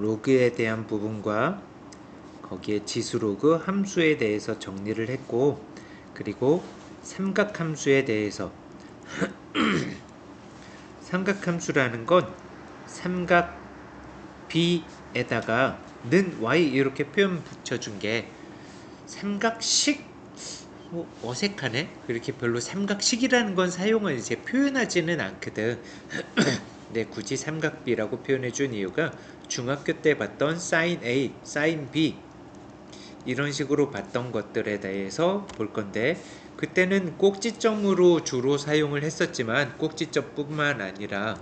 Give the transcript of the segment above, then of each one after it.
로그에 대한 부분과 거기에 지수로그 함수에 대해서 정리를 했고, 그리고 삼각함수에 대해서 삼각함수라는 건 삼각 B에다가 는 Y 이렇게 표현 붙여준 게 삼각식 어색하네. 그렇게 별로 삼각식이라는 건 사용을 이제 표현하지는 않거든. 네, 굳이 삼각비라고 표현해준 이유가 중학교 때 봤던 sin A, sin B 이런 식으로 봤던 것들에 대해서 볼 건데, 그때는 꼭지점으로 주로 사용을 했었지만 꼭지점뿐만 아니라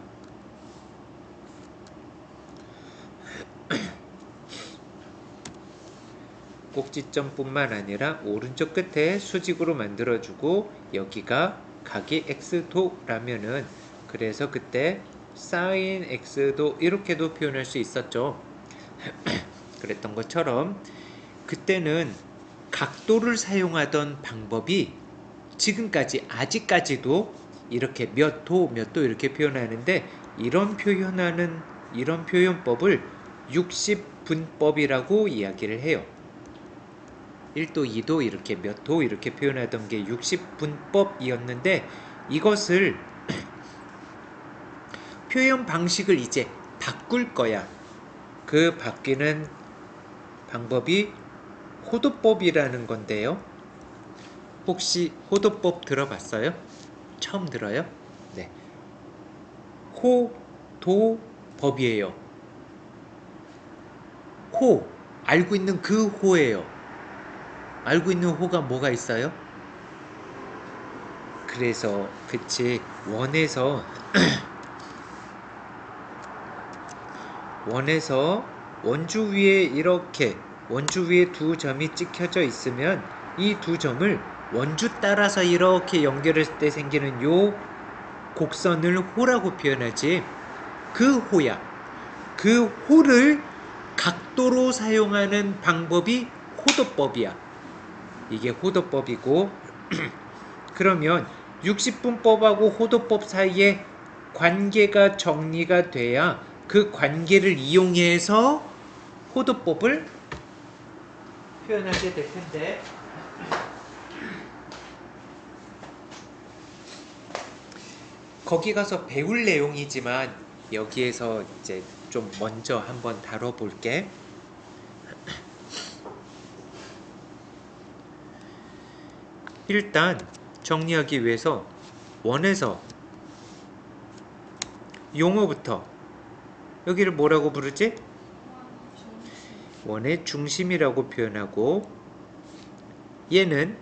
오른쪽 끝에 수직으로 만들어주고 여기가 각이 x도라면은, 그래서 그때 sin x도 이렇게도 표현할 수 있었죠. 그랬던 것처럼 그때는 각도를 사용하던 방법이 지금까지 아직까지도 이렇게 몇 도 이렇게 표현하는데, 이런 표현법을 60분법이라고 이야기를 해요. 1도, 2도 이렇게 몇 도 이렇게 표현하던 게 60분법이었는데, 이것을 표현 방식을 이제 바꿀 거야. 그 바뀌는 방법이 호도법이라는 건데요. 혹시 호도법 들어봤어요? 처음 들어요? 네. 호도법이에요. 호, 알고 있는 그 호예요. 알고 있는 호가 뭐가 있어요? 그래서 그치, 원에서 원주 위에 이렇게 원주 위에 두 점이 찍혀져 있으면 이 두 점을 원주 따라서 이렇게 연결했을 때 생기는 요 곡선을 호라고 표현하지. 그 호야. 그 호를 각도로 사용하는 방법이 호도법이야. 이게 호도법이고, 그러면 60분법하고 호도법 사이에 관계가 정리가 돼야 그 관계를 이용해서 호도법을 표현하게 될 텐데, 거기 가서 배울 내용이지만 여기에서 이제 좀 먼저 한번 다뤄볼게. 일단 정리하기 위해서 원에서 용어부터, 여기를 뭐라고 부르지? 원의 중심이라고 표현하고, 얘는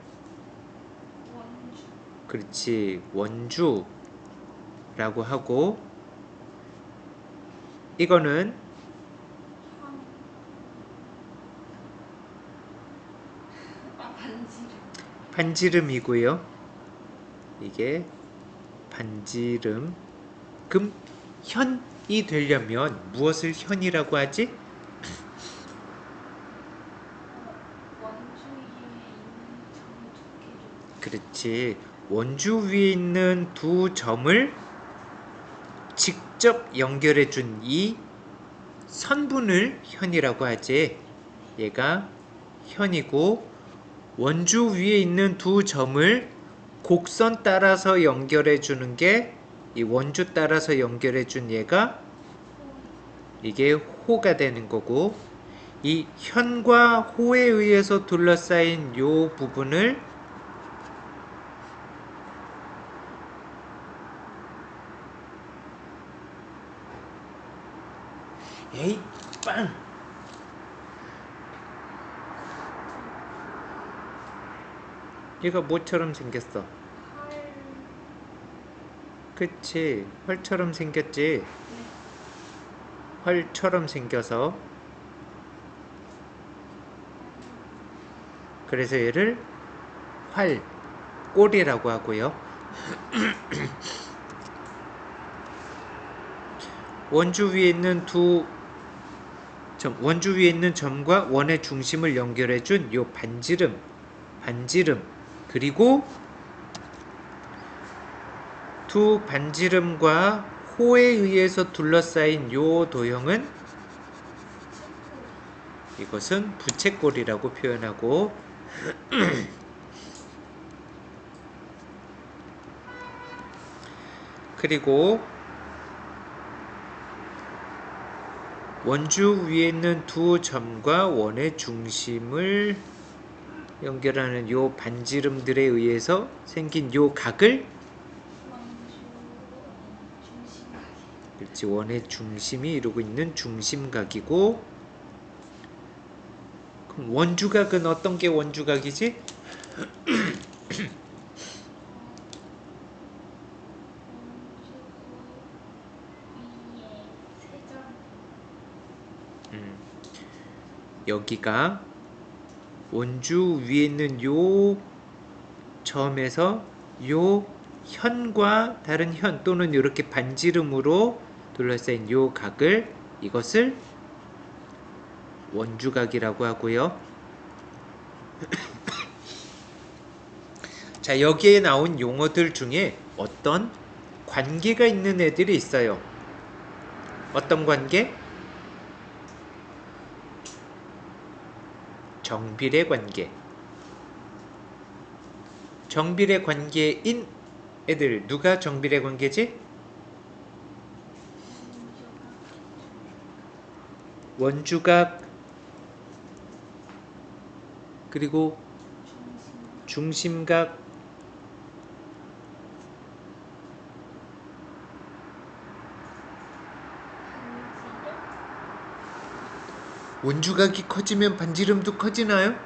그렇지, 원주라고 하고, 이거는 반지름이고요. 이게 반지름. 그럼 현이 되려면 무엇을 현이라고 하지? 그렇지. 원주 위에 있는 두 점을 직접 연결해 준 이 선분을 현이라고 하지. 얘가 현이고, 원주 위에 있는 두 점을 곡선 따라서 연결해 주는 게 이 원주 따라서 연결해 준 얘가 이게 호가 되는 거고, 이 현과 호에 의해서 둘러싸인 요 부분을 에이 빵! 얘가 뭐처럼 생겼어? 그치, 활처럼 생겼지. 활처럼 생겨서, 그래서 얘를 활골이라고 하고요. 원주 위에 있는 원주 위에 있는 점과 원의 중심을 연결해준 요 반지름, 그리고 두 반지름과 호에 의해서 둘러싸인 요 도형은 이것은 부채꼴이라고 표현하고 그리고 원주 위에 있는 두 점과 원의 중심을 연결하는 요 반지름들에 의해서 생긴 요 각을 그렇지, 원의 중심이 이루고 있는 중심각이고 그럼 원주각은 어떤 게 원주각이지? 여기가 원주 위에 있는 요 점에서 요 현과 다른 현 또는 이렇게 반지름으로 둘러싸인 요 각을 이것을 원주각이라고 하고요. 자, 여기에 나온 용어들 중에 어떤 관계가 있는 애들이 있어요. 어떤 관계? 정비례 관계. 정비례 관계인 애들 누가 정비례 관계지? 원주각 그리고 중심각 원주각이 커지면 반지름도 커지나요?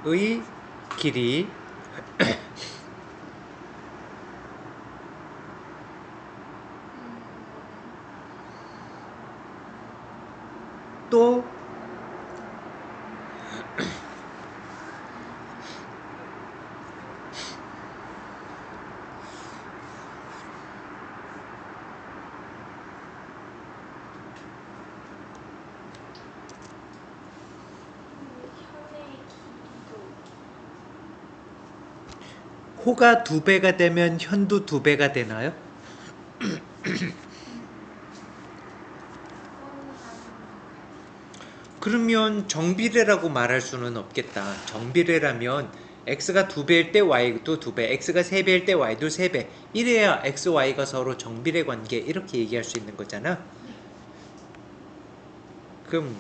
호의 길이 또 호가 2배가 되면 현도 2배가 되나요? 그러면 정비례라고 말할 수는 없겠다. 정비례라면 x가 2배일 때 y도 2배, x가 3배일 때 y도 3배. 이래야 x, y가 서로 정비례 관계 이렇게 얘기할 수 있는 거잖아. 그럼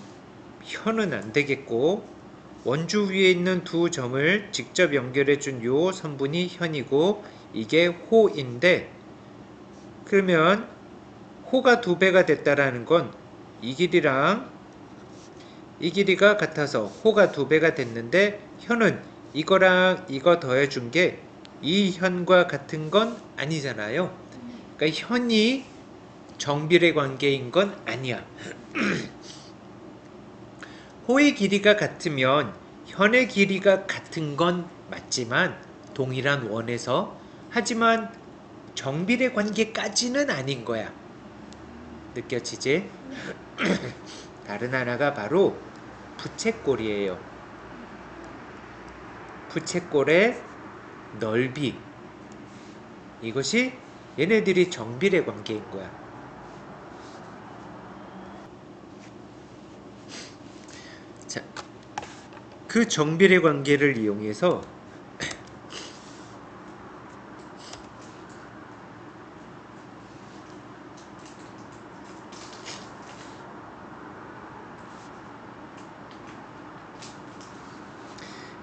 현은 안 되겠고 원주 위에 있는 두 점을 직접 연결해 준 요 선분이 현이고 이게 호인데 그러면 호가 2배가 됐다라는 건 이 길이랑 이 길이가 같아서 호가 2배가 됐는데 현은 이거랑 이거 더해준 게 이 현과 같은 건 아니잖아요. 그러니까 현이 정비례 관계인 건 아니야. 호의 길이가 같으면 현의 길이가 같은 건 맞지만 동일한 원에서 하지만 정비례 관계까지는 아닌 거야. 느껴지지? 다른 하나가 바로 부채꼴이에요. 부채꼴의 넓이 이것이 얘네들이 정비례 관계인 거야. 자, 그 정비례 관계를 이용해서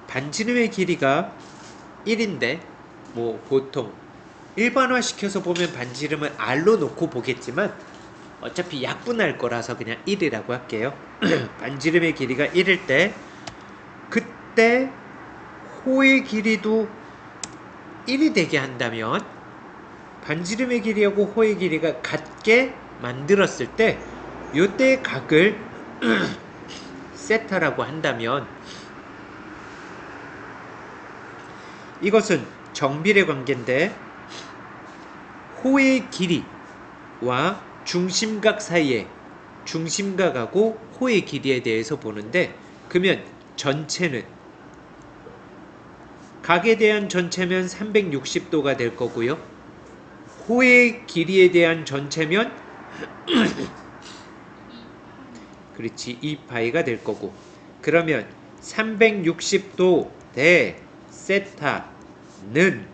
반지름의 길이가 1인데 뭐 보통 일반화 시켜서 보면 반지름을 r로 놓고 보겠지만 어차피 약분할 거라서 그냥 1이라고 할게요. 반지름의 길이가 1일 때 그때 호의 길이도 1이 되게 한다면 반지름의 길이하고 호의 길이가 같게 만들었을 때 요때 각을 세타라고 한다면 이것은 정비례 관계인데 호의 길이 와 중심각 사이에 중심각하고 호의 길이에 대해서 보는데 그러면 전체는 각에 대한 전체면 360도가 될 거고요. 호의 길이에 대한 전체면 그렇지 2파이가 될 거고 그러면 360도 대 세타는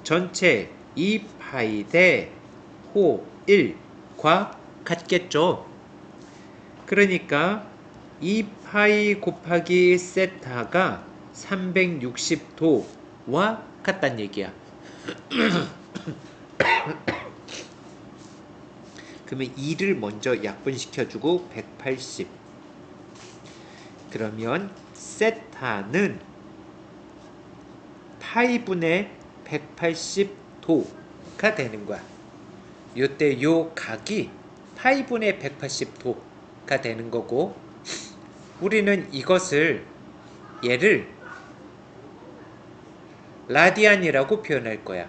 전체 2파이 대 호 1과 같겠죠. 그러니까 2파이 곱하기 세타가 360도와 같단 얘기야. 그러면 2를 먼저 약분시켜주고 180. 그러면 세타는 파이분의 180도가 되는 거야. 요때 요 각이 파이분의 180도가 되는 거고 우리는 이것을 얘를 라디안이라고 표현할 거야.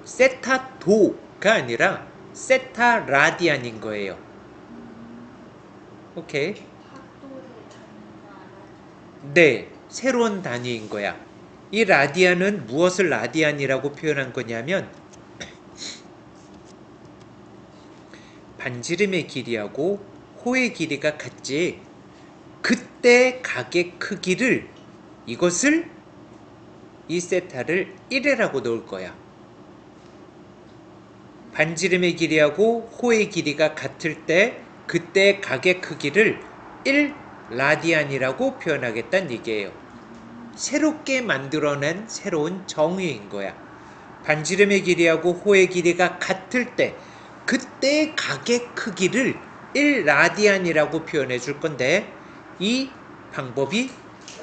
세타도가 아니라 세타라디안인 거예요. 오케이. 네, 새로운 단위인 거야. 이 라디안은 무엇을 라디안이라고 표현한 거냐면 반지름의 길이하고 호의 길이가 같지. 그때 각의 크기를 이것을 이 세타를 1이라고 놓을 거야. 반지름의 길이하고 호의 길이가 같을 때 그때 각의 크기를 1 라디안이라고 표현하겠다는 얘기예요. 새롭게 만들어낸 새로운 정의인 거야. 반지름의 길이하고 호의 길이가 같을 때 그때 각의 크기를 1 라디안이라고 표현해 줄 건데 이 방법이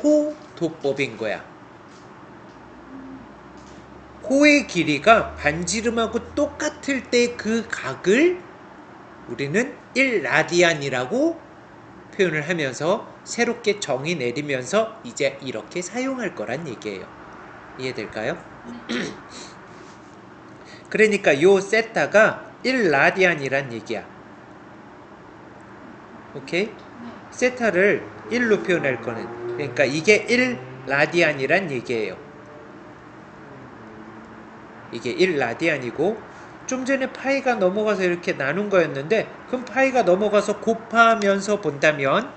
호도법인 거야. 호의 길이가 반지름하고 똑같을 때 그 각을 우리는 1 라디안이라고 표현을 하면서 새롭게 정의 내리면서 이제 이렇게 사용할 거란 얘기예요. 이해될까요? 그러니까 요 세타가 1 라디안이란 얘기야. 오케이? 세타를 1로 표현할 거는 그러니까 이게 1 라디안이란 얘기예요. 이게 1 라디안이고 좀 전에 파이가 넘어가서 이렇게 나눈 거였는데 그럼 파이가 넘어가서 곱하면서 본다면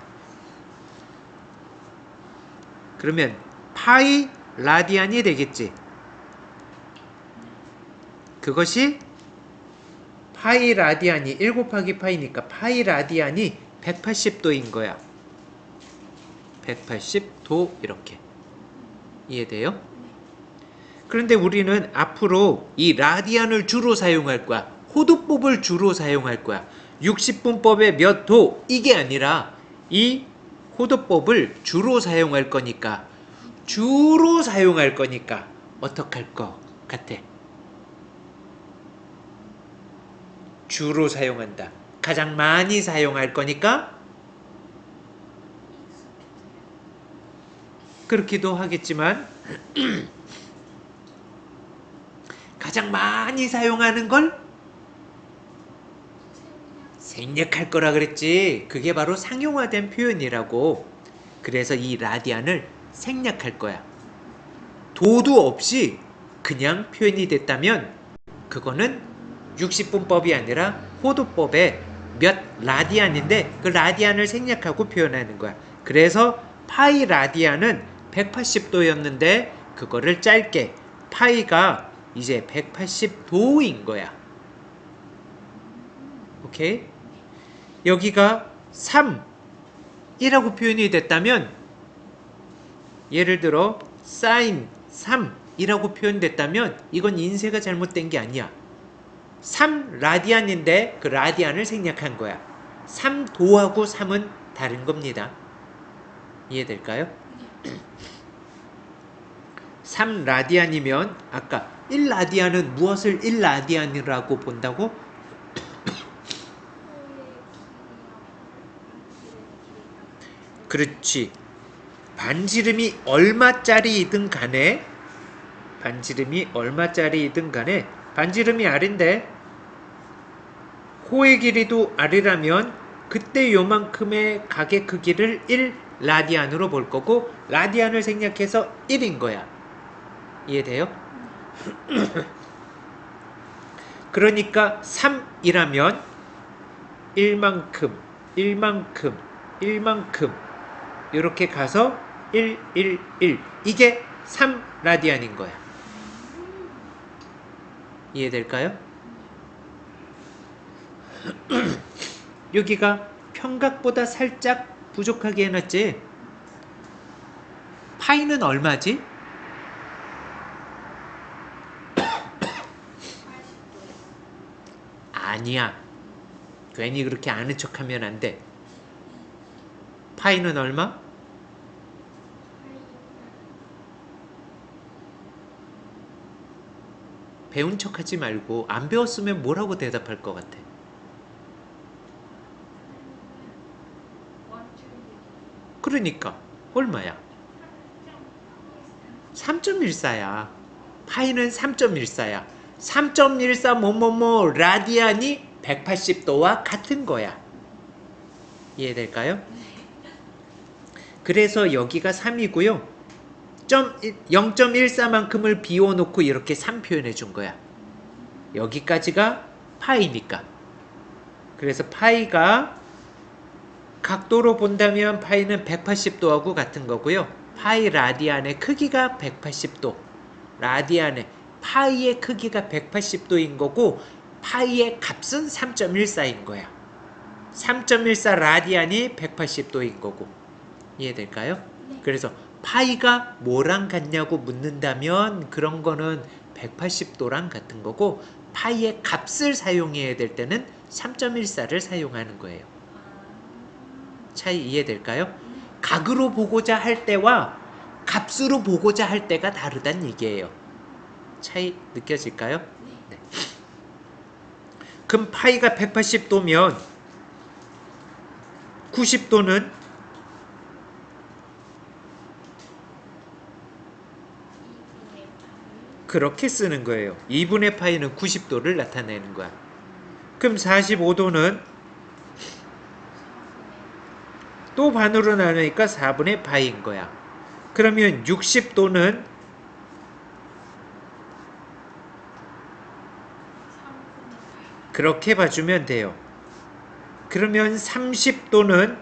그러면 파이 라디안이 되겠지. 그것이 파이 라디안이 1 곱하기 파이니까 파이 라디안이 180도인 거야. 180도 이렇게. 이해돼요? 그런데 우리는 앞으로 이 라디안을 주로 사용할 거야. 호도법을 주로 사용할 거야. 60분법의 몇 도 이게 아니라 이 호도법을 주로 사용할 거니까 어떡할 것 같아? 주로 사용한다. 가장 많이 사용할 거니까 그렇기도 하겠지만 가장 많이 사용하는 걸 생략할 거라 그랬지. 그게 바로 상용화된 표현이라고. 그래서 이 라디안을 생략할 거야. 도도 없이 그냥 표현이 됐다면 그거는 60분법이 아니라 호도법의 몇 라디안인데 그 라디안을 생략하고 표현하는 거야. 그래서 파이 라디안은 180도였는데 그거를 짧게 파이가 이제 180도인 거야. 오케이? 여기가 3이라고 표현이 됐다면 예를 들어 사인 3이라고 표현됐다면 이건 인쇄가 잘못된 게 아니야. 3 라디안인데 그 라디안을 생략한 거야. 3도하고 3은 다른 겁니다. 이해될까요? 3 라디안이면 아까 1 라디안은 무엇을 1 라디안이라고 본다고? 그렇지. 반지름이 얼마짜리이든 간에 반지름이 r인데 호의 길이도 r이라면 그때 요만큼의 각의 크기를 1 라디안으로 볼 거고 라디안을 생략해서 1인 거야. 이해돼요? 그러니까 3이라면 1만큼 1만큼 1만큼 이렇게 가서 1, 1, 1 이게 3 라디안인 거야. 이해될까요? 여기가 평각보다 살짝 부족하게 해놨지. 파이는 얼마지? 아니야. 괜히 그렇게 아는 척하면 안 돼. 파이는 얼마? 배운 척하지 말고 안 배웠으면 뭐라고 대답할 것 같아? 그러니까 얼마야? 3.14야. 파이는 3.14야. 3.14 뭐뭐뭐 라디안이 180도와 같은 거야. 이해될까요? 그래서 여기가 3이고요. 0.14만큼을 비워놓고 이렇게 3 표현해 준 거야. 여기까지가 파이니까. 그래서 파이가 각도로 본다면 파이는 180도하고 같은 거고요. 파이 라디안의 크기가 180도. 라디안의 파이의 크기가 180도인 거고 파이의 값은 3.14인 거야. 3.14 라디안이 180도인 거고. 이해될까요? 네. 그래서 파이가 뭐랑 같냐고 묻는다면 그런 거는 180도랑 같은 거고 파이의 값을 사용해야 될 때는 3.14를 사용하는 거예요. 차이 이해될까요? 각으로 보고자 할 때와 값으로 보고자 할 때가 다르단 얘기예요. 차이 느껴질까요? 네. 그럼 파이가 180도면 90도는 그렇게 쓰는 거예요. 2분의 파이는 90도를 나타내는 거야. 그럼 45도는 또 반으로 나누니까 4분의 파이인 거야. 그러면 60도는 그렇게 봐주면 돼요. 그러면 30도는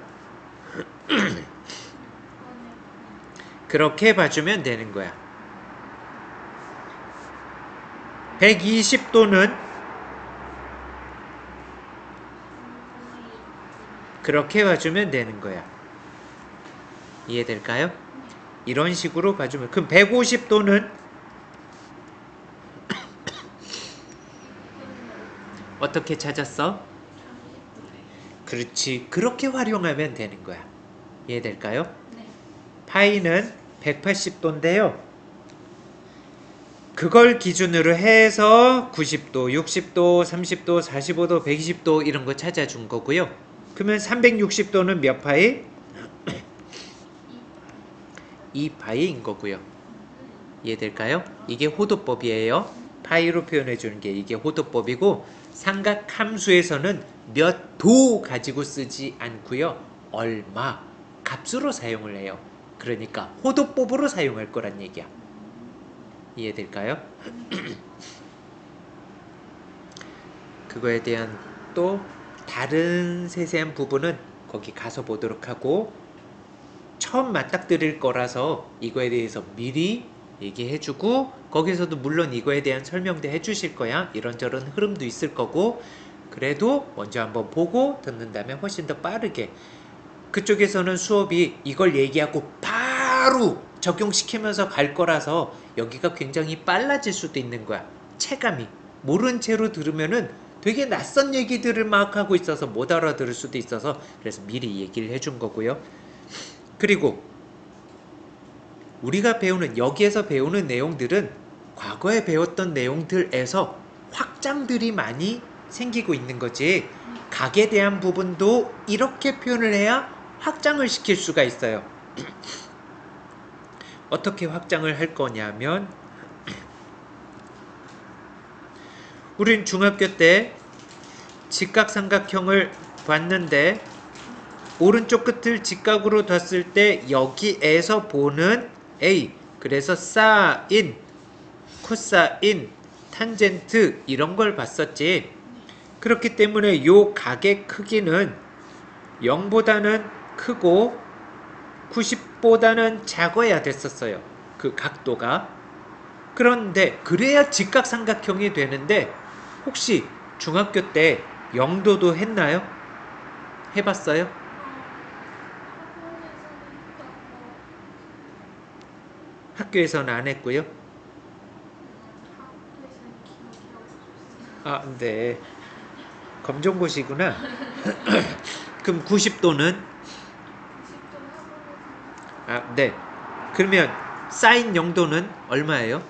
그렇게 봐주면 되는 거야. 120도는 그렇게 봐주면 되는 거야. 이해될까요? 이런 식으로 봐주면. 그럼 150도는 어떻게 찾았어? 그렇지. 그렇게 활용하면 되는 거야. 이해될까요? 네. 파이는 180도인데요. 그걸 기준으로 해서 90도, 60도, 30도, 45도, 120도 이런 거 찾아준 거고요. 그러면 360도는 몇 파이? 2파이인 거고요. 이해될까요? 이게 호도법이에요. 파이로 표현해 주는 게 이게 호도법이고 삼각 함수에서는 몇 도 가지고 쓰지 않고요. 얼마 값으로 사용을 해요. 그러니까 호도법으로 사용할 거란 얘기야. 이해될까요? 그거에 대한 또 다른 세세한 부분은 거기 가서 보도록 하고 처음 맞닥뜨릴 거라서 이거에 대해서 미리 얘기해주고 거기서도 물론 이거에 대한 설명도 해주실 거야. 이런저런 흐름도 있을 거고 그래도 먼저 한번 보고 듣는다면 훨씬 더 빠르게 그쪽에서는 수업이 이걸 얘기하고 바로 적용시키면서 갈 거라서 여기가 굉장히 빨라질 수도 있는 거야. 체감이 모른 채로 들으면은 되게 낯선 얘기들을 막 하고 있어서 못 알아들을 수도 있어서 그래서 미리 얘기를 해준 거고요. 그리고 우리가 배우는 여기에서 배우는 내용들은 과거에 배웠던 내용들에서 확장들이 많이 생기고 있는 거지. 각에 대한 부분도 이렇게 표현을 해야 확장을 시킬 수가 있어요. 어떻게 확장을 할 거냐면 우린 중학교 때 직각삼각형을 봤는데 오른쪽 끝을 직각으로 뒀을 때 여기에서 보는 A, 그래서 사인, 코사인, 탄젠트 이런 걸 봤었지. 그렇기 때문에 요 각의 크기는 0보다는 크고 90보다는 작아야 됐었어요. 그 각도가. 그런데 그래야 직각삼각형이 되는데 혹시 중학교 때 영도도 했나요? 해봤어요? 학교에서는 안 했고요. 아, 네. 검정고시구나. 그럼 90도는? 아, 네. 그러면 사인 0도는 얼마예요?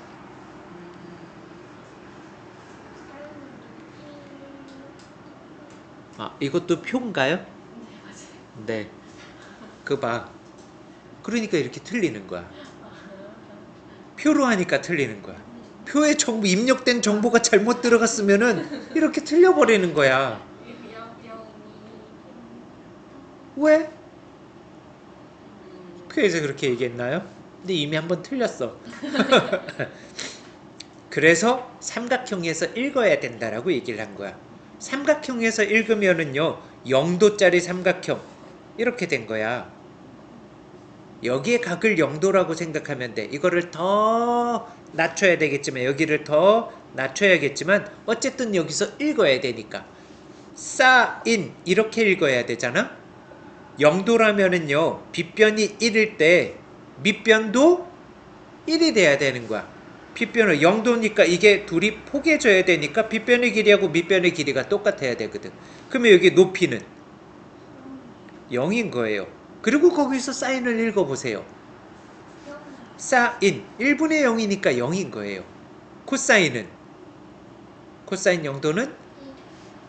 아, 이것도 표인가요? 네. 그 봐. 그러니까 이렇게 틀리는 거야. 표로 하니까 틀리는 거야. 표에 정보 입력된 정보가 잘못 들어갔으면은 이렇게 틀려버리는 거야. 왜? 표에서 그렇게 얘기했나요? 근데 이미 한번 틀렸어. 그래서 삼각형에서 읽어야 된다라고 얘기를 한 거야. 삼각형에서 읽으면은요 0도짜리 삼각형 이렇게 된 거야. 여기에 각을 0도라고 생각하면 돼. 이거를 더 낮춰야 되겠지만 여기를 더 낮춰야겠지만 어쨌든 여기서 읽어야 되니까 사인 이렇게 읽어야 되잖아. 0도라면은요 빗변이 1일 때 밑변도 1이 돼야 되는 거야. 빗변을 0도니까 이게 둘이 포개져야 되니까 빗변의 길이하고 밑변의 길이가 똑같아야 되거든. 그러면 여기 높이는 0인 거예요. 그리고 거기서 사인을 읽어보세요. 사인 1분의 0이니까 0인 거예요. 코사인은 코사인 0도는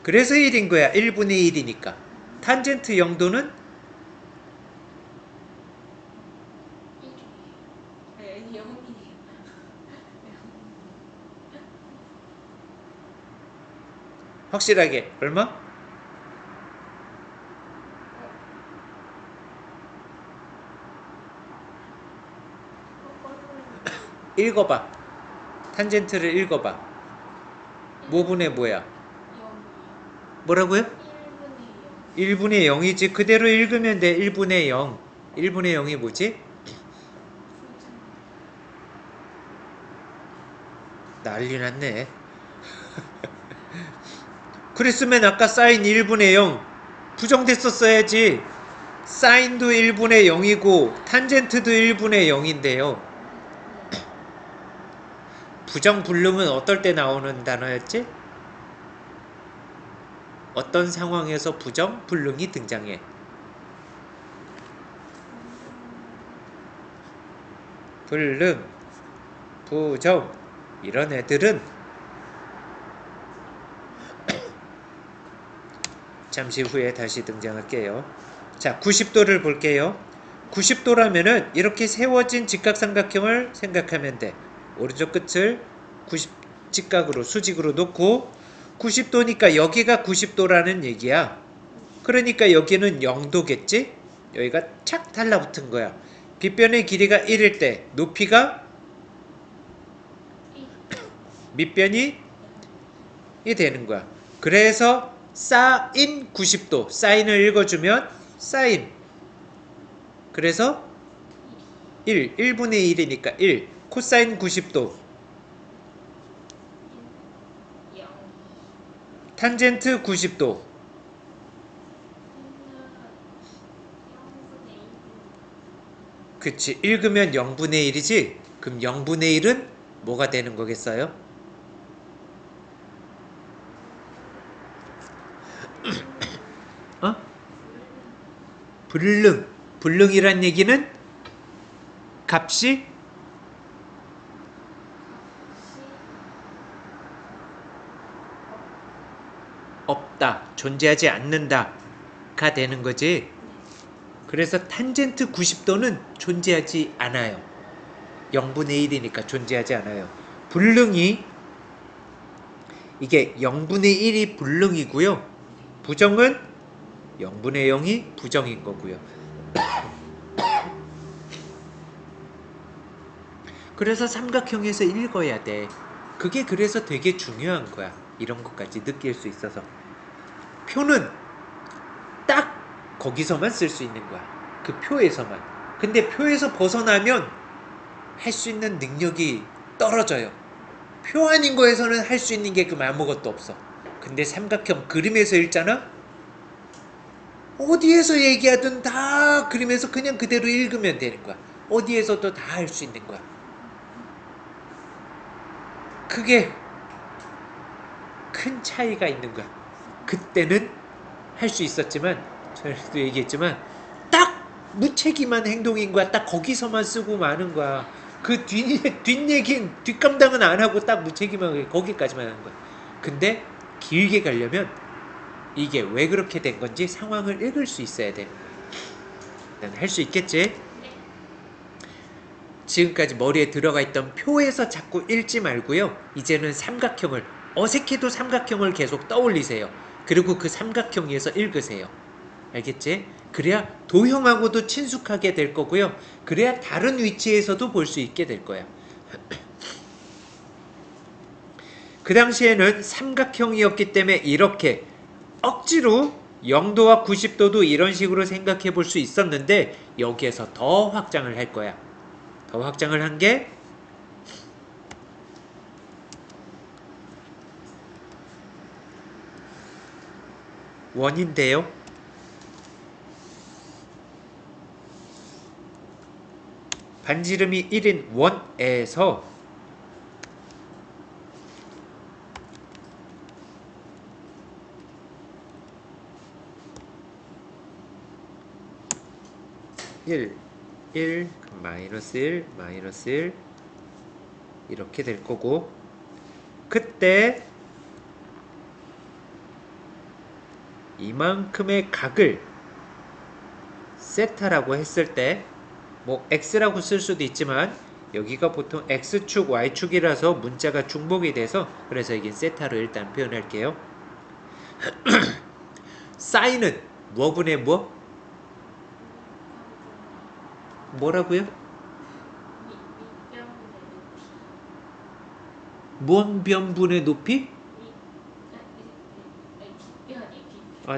그래서 1인 거야. 1분의 1이니까. 탄젠트 0도는 확실하게 얼마? 읽어봐. 탄젠트를 읽어봐. 뭐분의 뭐야? 뭐라고요? 1분의 0이지. 그대로 읽으면 돼. 1분의 0. 1분의 0이 뭐지? 난리 났네. 그랬으면 아까 사인 1분의 0 부정됐었어야지. 사인도 1분의 0이고 탄젠트도 1분의 0인데요. 부정불능은 어떨 때 나오는 단어였지? 어떤 상황에서 부정불능이 등장해? 불능, 부정 이런 애들은 잠시 후에 다시 등장할게요. 자, 90도를 볼게요. 90도라면은 이렇게 세워진 직각삼각형을 생각하면 돼. 오른쪽 끝을 90 직각으로 수직으로 놓고 90도니까 여기가 90도라는 얘기야. 그러니까 여기는 0도겠지? 여기가 착 달라붙은 거야. 빗변의 길이가 1일 때 높이가 밑변이 이 되는 거야. 그래서 사인 90도 사인을 읽어주면 사인 그래서 1분의 1이니까 1 코사인 90도 탄젠트 90도 그치 읽으면 0분의 1이지 그럼 0분의 1은 뭐가 되는 거겠어요? 어? 불능 불능이란 얘기는 값이 없다 존재하지 않는다가 되는 거지. 그래서 탄젠트 90도는 존재하지 않아요. 0분의 1이니까 존재하지 않아요. 불능이 이게 0분의 1이 불능이고요. 부정은 0분의 0이 부정인 거고요. 그래서 삼각형에서 읽어야 돼. 그게 그래서 되게 중요한 거야. 이런 것까지 느낄 수 있어서. 표는 딱 거기서만 쓸 수 있는 거야. 그 표에서만. 근데 표에서 벗어나면 할 수 있는 능력이 떨어져요. 표 아닌 거에서는 할 수 있는 게 그럼 아무것도 없어. 근데 삼각형 그림에서 읽잖아? 어디에서 얘기하든 다 그림에서 그냥 그대로 읽으면 되는 거야. 어디에서도 다 할 수 있는 거야. 그게 큰 차이가 있는 거야. 그때는 할 수 있었지만, 전에도 얘기했지만, 딱 무책임한 행동인 거야. 딱 거기서만 쓰고 마는 거야. 그 뒷얘긴, 뒷감당은 안 하고 딱 무책임하게 거기까지만 하는 거야. 근데 길게 가려면 이게 왜 그렇게 된 건지 상황을 읽을 수 있어야 돼. 난 할 수 있겠지? 지금까지 머리에 들어가 있던 표에서 자꾸 읽지 말고요. 이제는 삼각형을, 어색해도 삼각형을 계속 떠올리세요. 그리고 그 삼각형에서 읽으세요. 알겠지? 그래야 도형하고도 친숙하게 될 거고요. 그래야 다른 위치에서도 볼 수 있게 될 거야. 그 당시에는 삼각형이었기 때문에 이렇게 억지로 0도와 90도도 이런 식으로 생각해 볼 수 있었는데 여기에서 더 확장을 할 거야. 더 확장을 한 게 원인데요. 반지름이 1인 원에서 (1) 마이너스 1 마이너스 1 이렇게 될 거고, 그때 이만큼의 각을 세타라고 했을 때 뭐 x라고 쓸 수도 있지만 여기가 보통 x축 y축이라서 문자가 중복이 돼서 그래서 이긴 세타로 일단 표현할게요. 사인은 뭐분의 뭐? 뭐라고요? 무한 변분의 높이?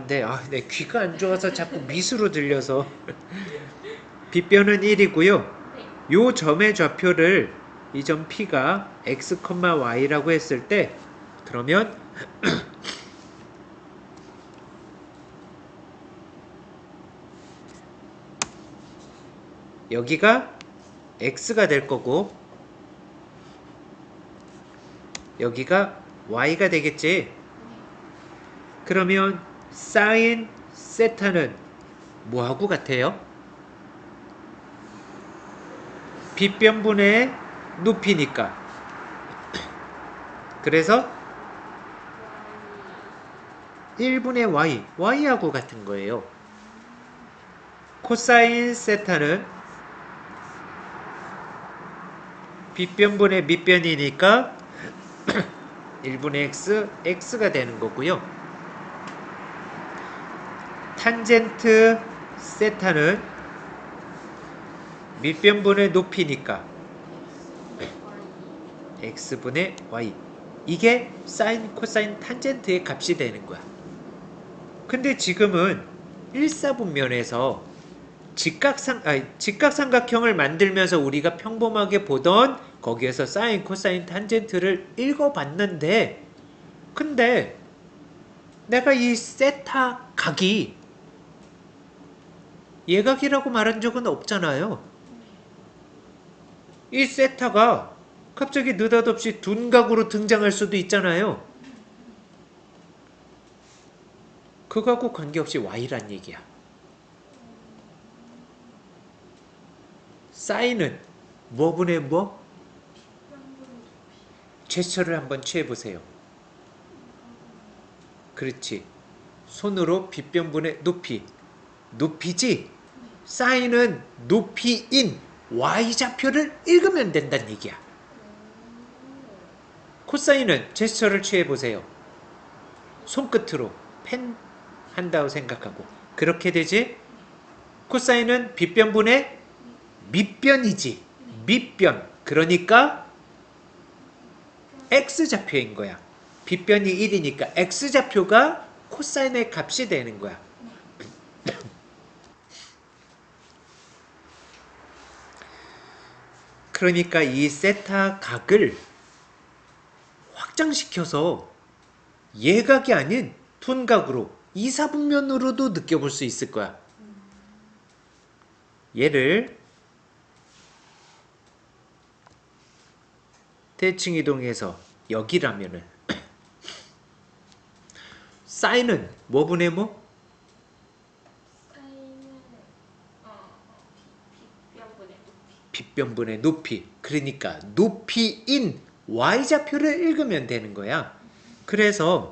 네, 귀가 안 좋아서 자꾸 미수로 들려서. 빗변은 1이고요. 요 점의 좌표를 이 점 P가 x, y라고 했을 때 그러면 여기가 x가 될 거고 여기가 y가 되겠지. 그러면 사인 세타는 뭐하고 같아요? 빗변분의 높이니까. 그래서 1분의 y하고 같은 거예요. 코사인 세타는 빗변분의 밑변이니까 1분의 x가 되는 거고요. 탄젠트 세타는 밑변분의 높이니까 x분의 y. 이게 사인, 코사인, 탄젠트의 값이 되는 거야. 근데 지금은 일사분면에서 직각삼각형을 만들면서 우리가 평범하게 보던 거기에서 사인, 코사인, 탄젠트를 읽어봤는데, 근데 내가 이 세타 각이 예각이라고 말한 적은 없잖아요. 이 세타가 갑자기 느닷없이 둔각으로 등장할 수도 있잖아요. 그거하고 관계없이 y란 얘기야. 사인은 뭐분의 뭐? 제스처를 한번 취해보세요. 그렇지. 손으로 빗변분의 높이지. 사인은 높이인 y좌표를 읽으면 된다는 얘기야. 코사인은 제스처를 취해보세요. 손끝으로 펜 한다고 생각하고 그렇게 되지. 코사인은 빗변분의 밑변이지. 밑변. 그러니까 x좌표인 거야. 빗변이 1이니까 x좌표가 코사인의 값이 되는 거야. 그러니까 이 세타 각을 확장시켜서 예각이 아닌 둔각으로 이사분면으로도 느껴볼 수 있을 거야. 얘를 대칭 이동해서 여기라면은 사인은 뭐 분의 뭐? 빗변분의 높이. 그러니까 높이인 y좌표를 읽으면 되는 거야. 그래서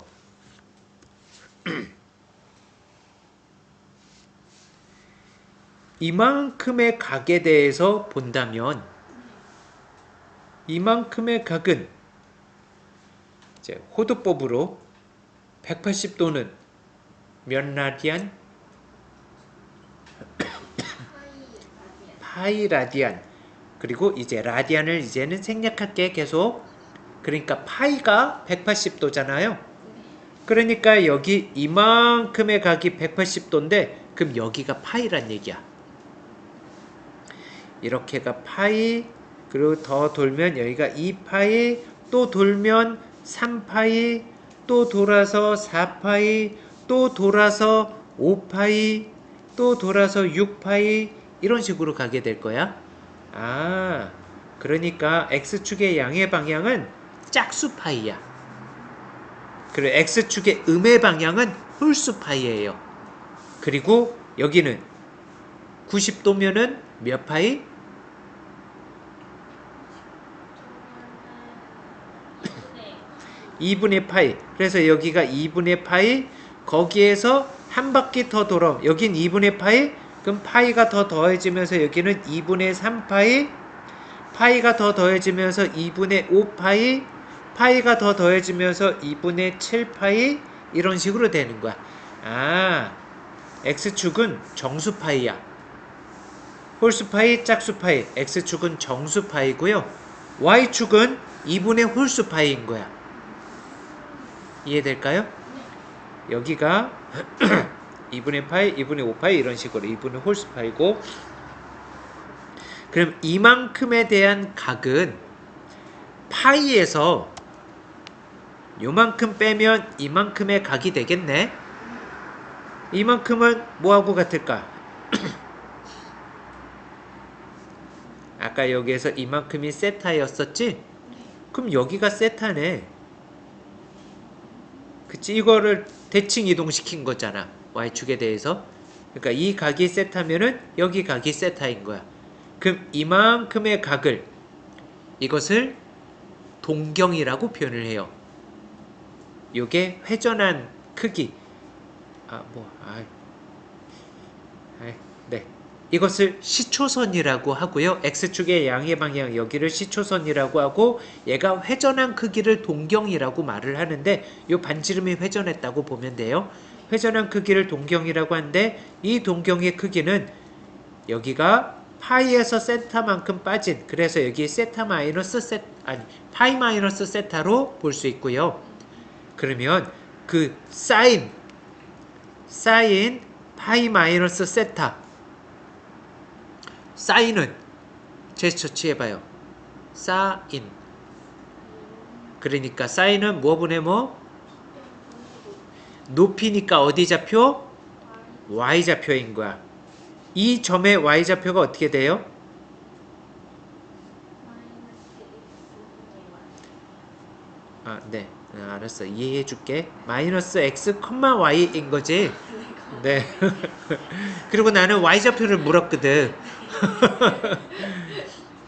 이만큼의 각에 대해서 본다면 이만큼의 각은 이제 호도법으로 180도는 몇 라디안? 파이 라디안. 그리고 이제 라디안을 이제는 생략할게 계속. 그러니까 파이가 180도잖아요. 그러니까 여기 이만큼의 각이 180도인데 그럼 여기가 파이란 얘기야. 이렇게가 파이, 그리고 더 돌면 여기가 2파이, 또 돌면 3파이, 또 돌아서 4파이, 또 돌아서 5파이, 또 돌아서 6파이 이런 식으로 가게 될 거야. 아, 그러니까 x축의 양의 방향은 짝수파이야. 그리고 x축의 음의 방향은 홀수파이예요. 그리고 여기는 90도면은 몇 파이? 2분의 파이. 그래서 여기가 2분의 파이, 거기에서 한 바퀴 더 돌아. 여긴 2분의 파이, 그럼 파이가 더 더해지면서 여기는 2분의 3파이, 파이가 더 더해지면서 2분의 5파이, 파이가 더 더해지면서 2분의 7파이 이런 식으로 되는 거야. 아, x축은 정수파이야. 홀수파이, 짝수파이. x축은 정수파이고요. y축은 2분의 홀수파이인 거야. 이해될까요? 여기가 2분의 파이, 2분의 5파이 이런 식으로 2분의 홀수파이고, 그럼 이만큼에 대한 각은 파이에서 요만큼 빼면 이만큼의 각이 되겠네. 이만큼은 뭐하고 같을까? 아까 여기에서 이만큼이 세타였었지? 그럼 여기가 세타네. 그치? 이거를 대칭 이동시킨 거잖아. y축에 대해서. 그러니까 이 각이 세타면은 여기 각이 세타인 거야. 그럼 이만큼의 각을, 이것을 동경이라고 표현을 해요. 요게 회전한 크기. 네. 이것을 시초선이라고 하고요. x축의 양의 방향 여기를 시초선이라고 하고, 얘가 회전한 크기를 동경이라고 말을 하는데, 요 반지름이 회전했다고 보면 돼요. 회전한 크기를 동경이라고 하는데, 이 동경의 크기는 여기가 파이에서 세타만큼 빠진, 그래서 여기 세타 마이너스 파이 마이너스 세타로 볼 수 있고요. 그러면 그 사인 파이 마이너스 세타, 사인은 제스처 취해봐요. 사인. 그러니까 사인은 뭐 분의 뭐? 높이니까 어디 좌표? y좌표인 거야. 이 점의 y좌표가 어떻게 돼요? 네. 알았어. 이해해 줄게. 마이너스 x, y인 거지? 네. 그리고 나는 y좌표를 물었거든.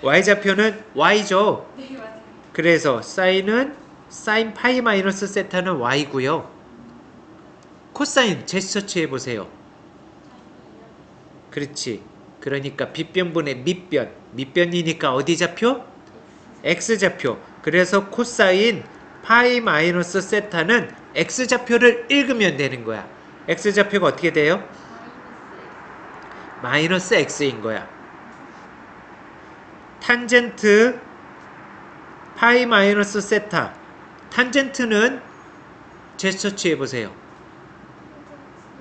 y좌표는 y죠. 그래서 사인은 사인 파이 마이너스 세타는 y고요. 코사인 제스처 취해보세요. 그렇지. 그러니까 빗변분의 밑변이니까 어디 좌표? x좌표. 그래서 코사인 파이 마이너스 세타는 x좌표를 읽으면 되는 거야. x좌표가 어떻게 돼요? 마이너스 x인 거야. 탄젠트 파이 마이너스 세타. 탄젠트는 제스처 취해보세요.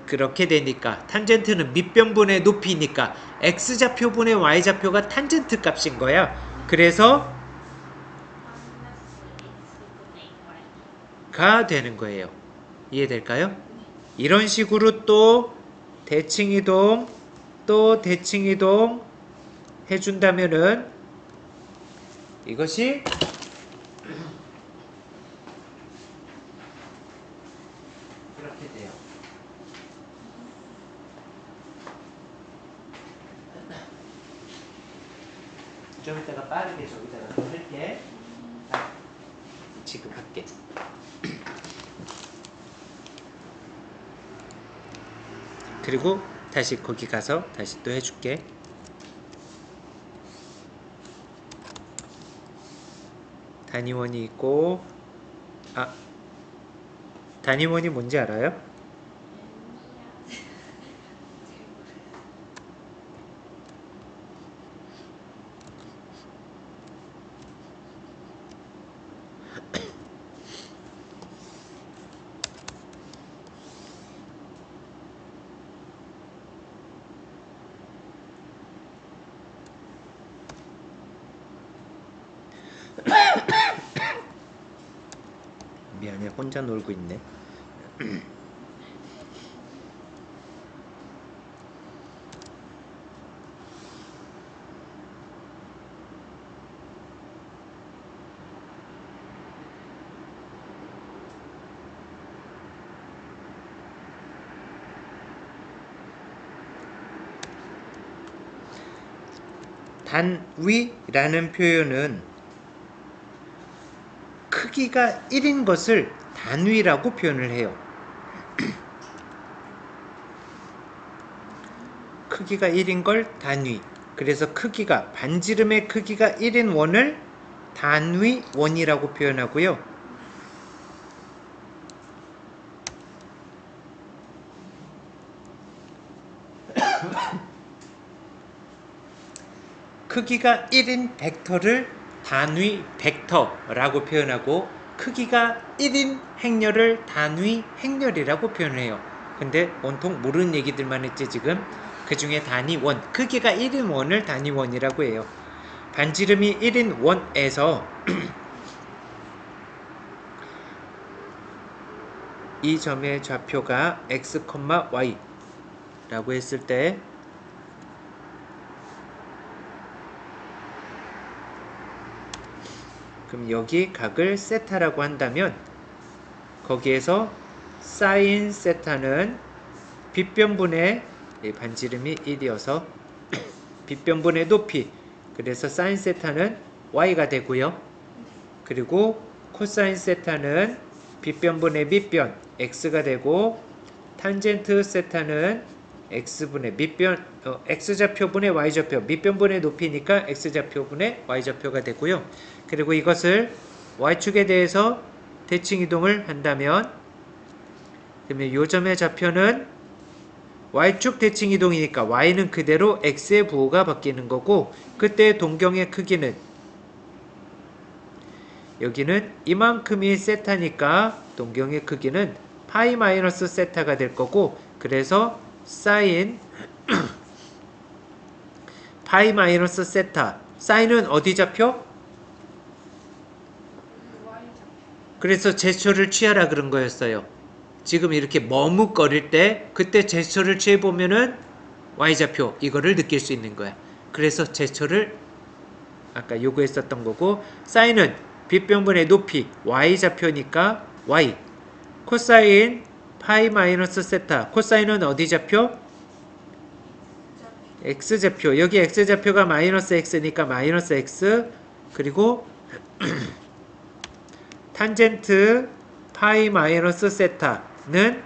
그렇게 되니까 탄젠트는 밑변분의 높이니까 x좌표분의 y좌표가 탄젠트 값인 거야. 그래서 가 되는 거예요. 이해될까요? 이런 식으로 또 대칭이동 또 대칭이동 해준다면은 이것이 그렇게 돼요. 좀 이따가 빠르게 저기다가 할게. 지금 할게. 그리고 다시 거기 가서 다시 또 해줄게. 단위원이 있고, 단위원이 뭔지 알아요? 미안해, 혼자 놀고 있네. 단위라는 표현은 크기가 1인 것을 단위라고 표현을 해요. 크기가 1인 걸 단위. 그래서 크기가 반지름의 크기가 1인 원을 단위원이라고 표현하고요. 크기가 1인 벡터를 단위 벡터라고 표현하고 크기가 1인 행렬을 단위 행렬이라고 표현해요. 근데 온통 모르는 얘기들만 했지 지금. 그 중에 단위원, 크기가 1인 원을 단위원이라고 해요. 반지름이 1인 원에서 이 점의 좌표가 x, y 라고 했을 때 그럼 여기 각을 세타라고 한다면 거기에서 사인 세타는 빗변분의 반지름이 1이어서 빗변분의 높이, 그래서 사인 세타는 y가 되고요. 그리고 코사인 세타는 빗변분의 밑변 x가 되고 탄젠트 세타는 x분의 밑변 x좌표분의 y좌표, 밑변분의 높이니까 x좌표분의 y좌표가 되고요. 그리고 이것을 y축에 대해서 대칭 이동을 한다면 그러면 요 점의 좌표는 y축 대칭 이동이니까 y는 그대로 x의 부호가 바뀌는 거고, 그때 동경의 크기는 여기는 이만큼이 세타니까 동경의 크기는 파이 마이너스 세타가 될 거고, 그래서 사인 파이 마이너스 세타, 사인은 어디 좌표? 그래서 제스처를 취하라 그런 거였어요. 지금 이렇게 머뭇거릴 때 그때 제스처를 취해보면은 y좌표 이거를 느낄 수 있는 거야. 그래서 제스처를 아까 요구했었던 거고, 사인은 빗변분의 높이 y좌표니까 y, 코사인 파이 마이너스 세타, 코사인은 어디 좌표? x좌표. 여기 x좌표가 마이너스 x니까 마이너스 x, 그리고 탄젠트 파이 마이너스 세타는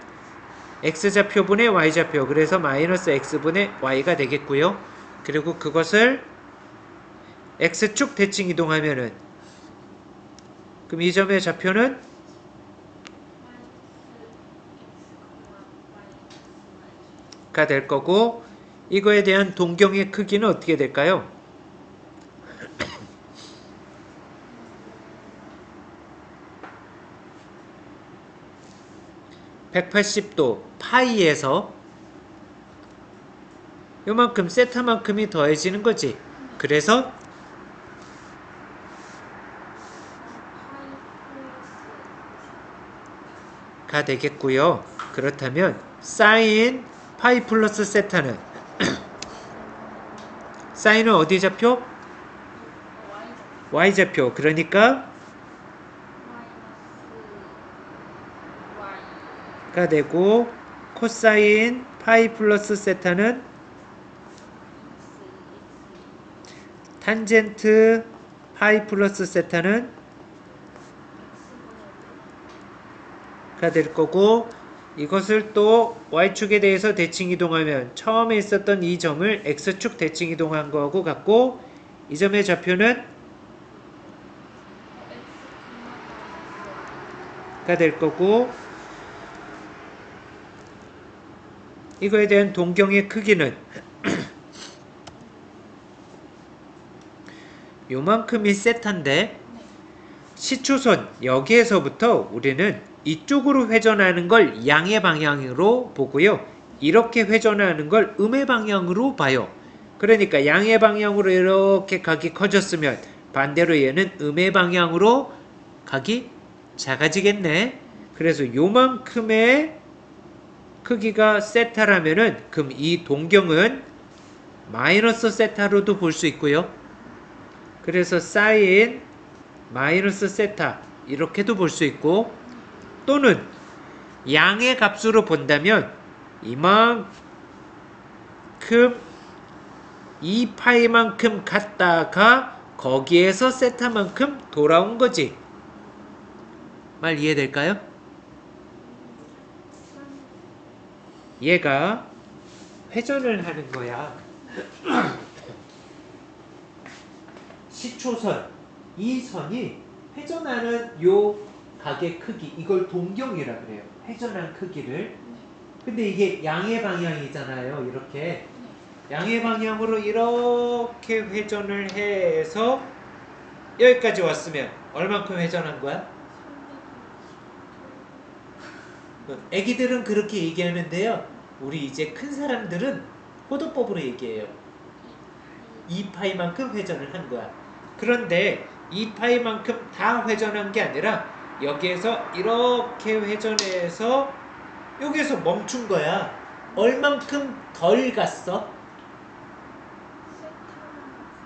x좌표분의 y좌표, 그래서 마이너스 x분의 y가 되겠고요. 그리고 그것을 x축 대칭 이동하면은 그럼 이 점의 좌표는 될 거고, 이거에 대한 동경의 크기는 어떻게 될까요? 180도 파이에서 요만큼 세타만큼이 더해지는 거지. 그래서 가 되겠고요. 그렇다면 사인 파이 플러스 세타는 사인은 어디 좌표? y좌표. 그러니까 가 되고, 코사인 파이 플러스 세타는 탄젠트 파이 플러스 세타는 가 될 거고, 이것을 또 y축에 대해서 대칭 이동하면 처음에 있었던 이 점을 x축 대칭 이동한 거하고 같고, 이 점의 좌표는 가 될 거고, 이거에 대한 동경의 크기는 요만큼이 세타인데, 시초선 여기에서부터 우리는 이쪽으로 회전하는 걸 양의 방향으로 보고요. 이렇게 회전하는 걸 음의 방향으로 봐요. 그러니까 양의 방향으로 이렇게 각이 커졌으면 반대로 얘는 음의 방향으로 각이 작아지겠네. 그래서 요만큼의 크기가 세타라면은 그럼 이 동경은 마이너스 세타로도 볼 수 있고요. 그래서 사인 마이너스 세타 이렇게도 볼 수 있고, 또는 양의 값으로 본다면 이만큼 2파이만큼 갔다가 거기에서 세타만큼 돌아온 거지. 말 이해될까요? 얘가 회전을 하는 거야. 시초선, 이 선이 회전하는 요 각의 크기, 이걸 동경이라 그래요. 회전한 크기를. 근데 이게 양의 방향이잖아요. 이렇게 양의 방향으로 이렇게 회전을 해서 여기까지 왔으면 얼만큼 회전한 거야? 애기들은 그렇게 얘기하는데요. 우리 이제 큰 사람들은 호도법으로 얘기해요. 2파이만큼 회전을 한 거야. 그런데 2파이만큼 다 회전한 게 아니라 여기에서 이렇게 회전해서 여기에서 멈춘 거야. 얼만큼 덜 갔어?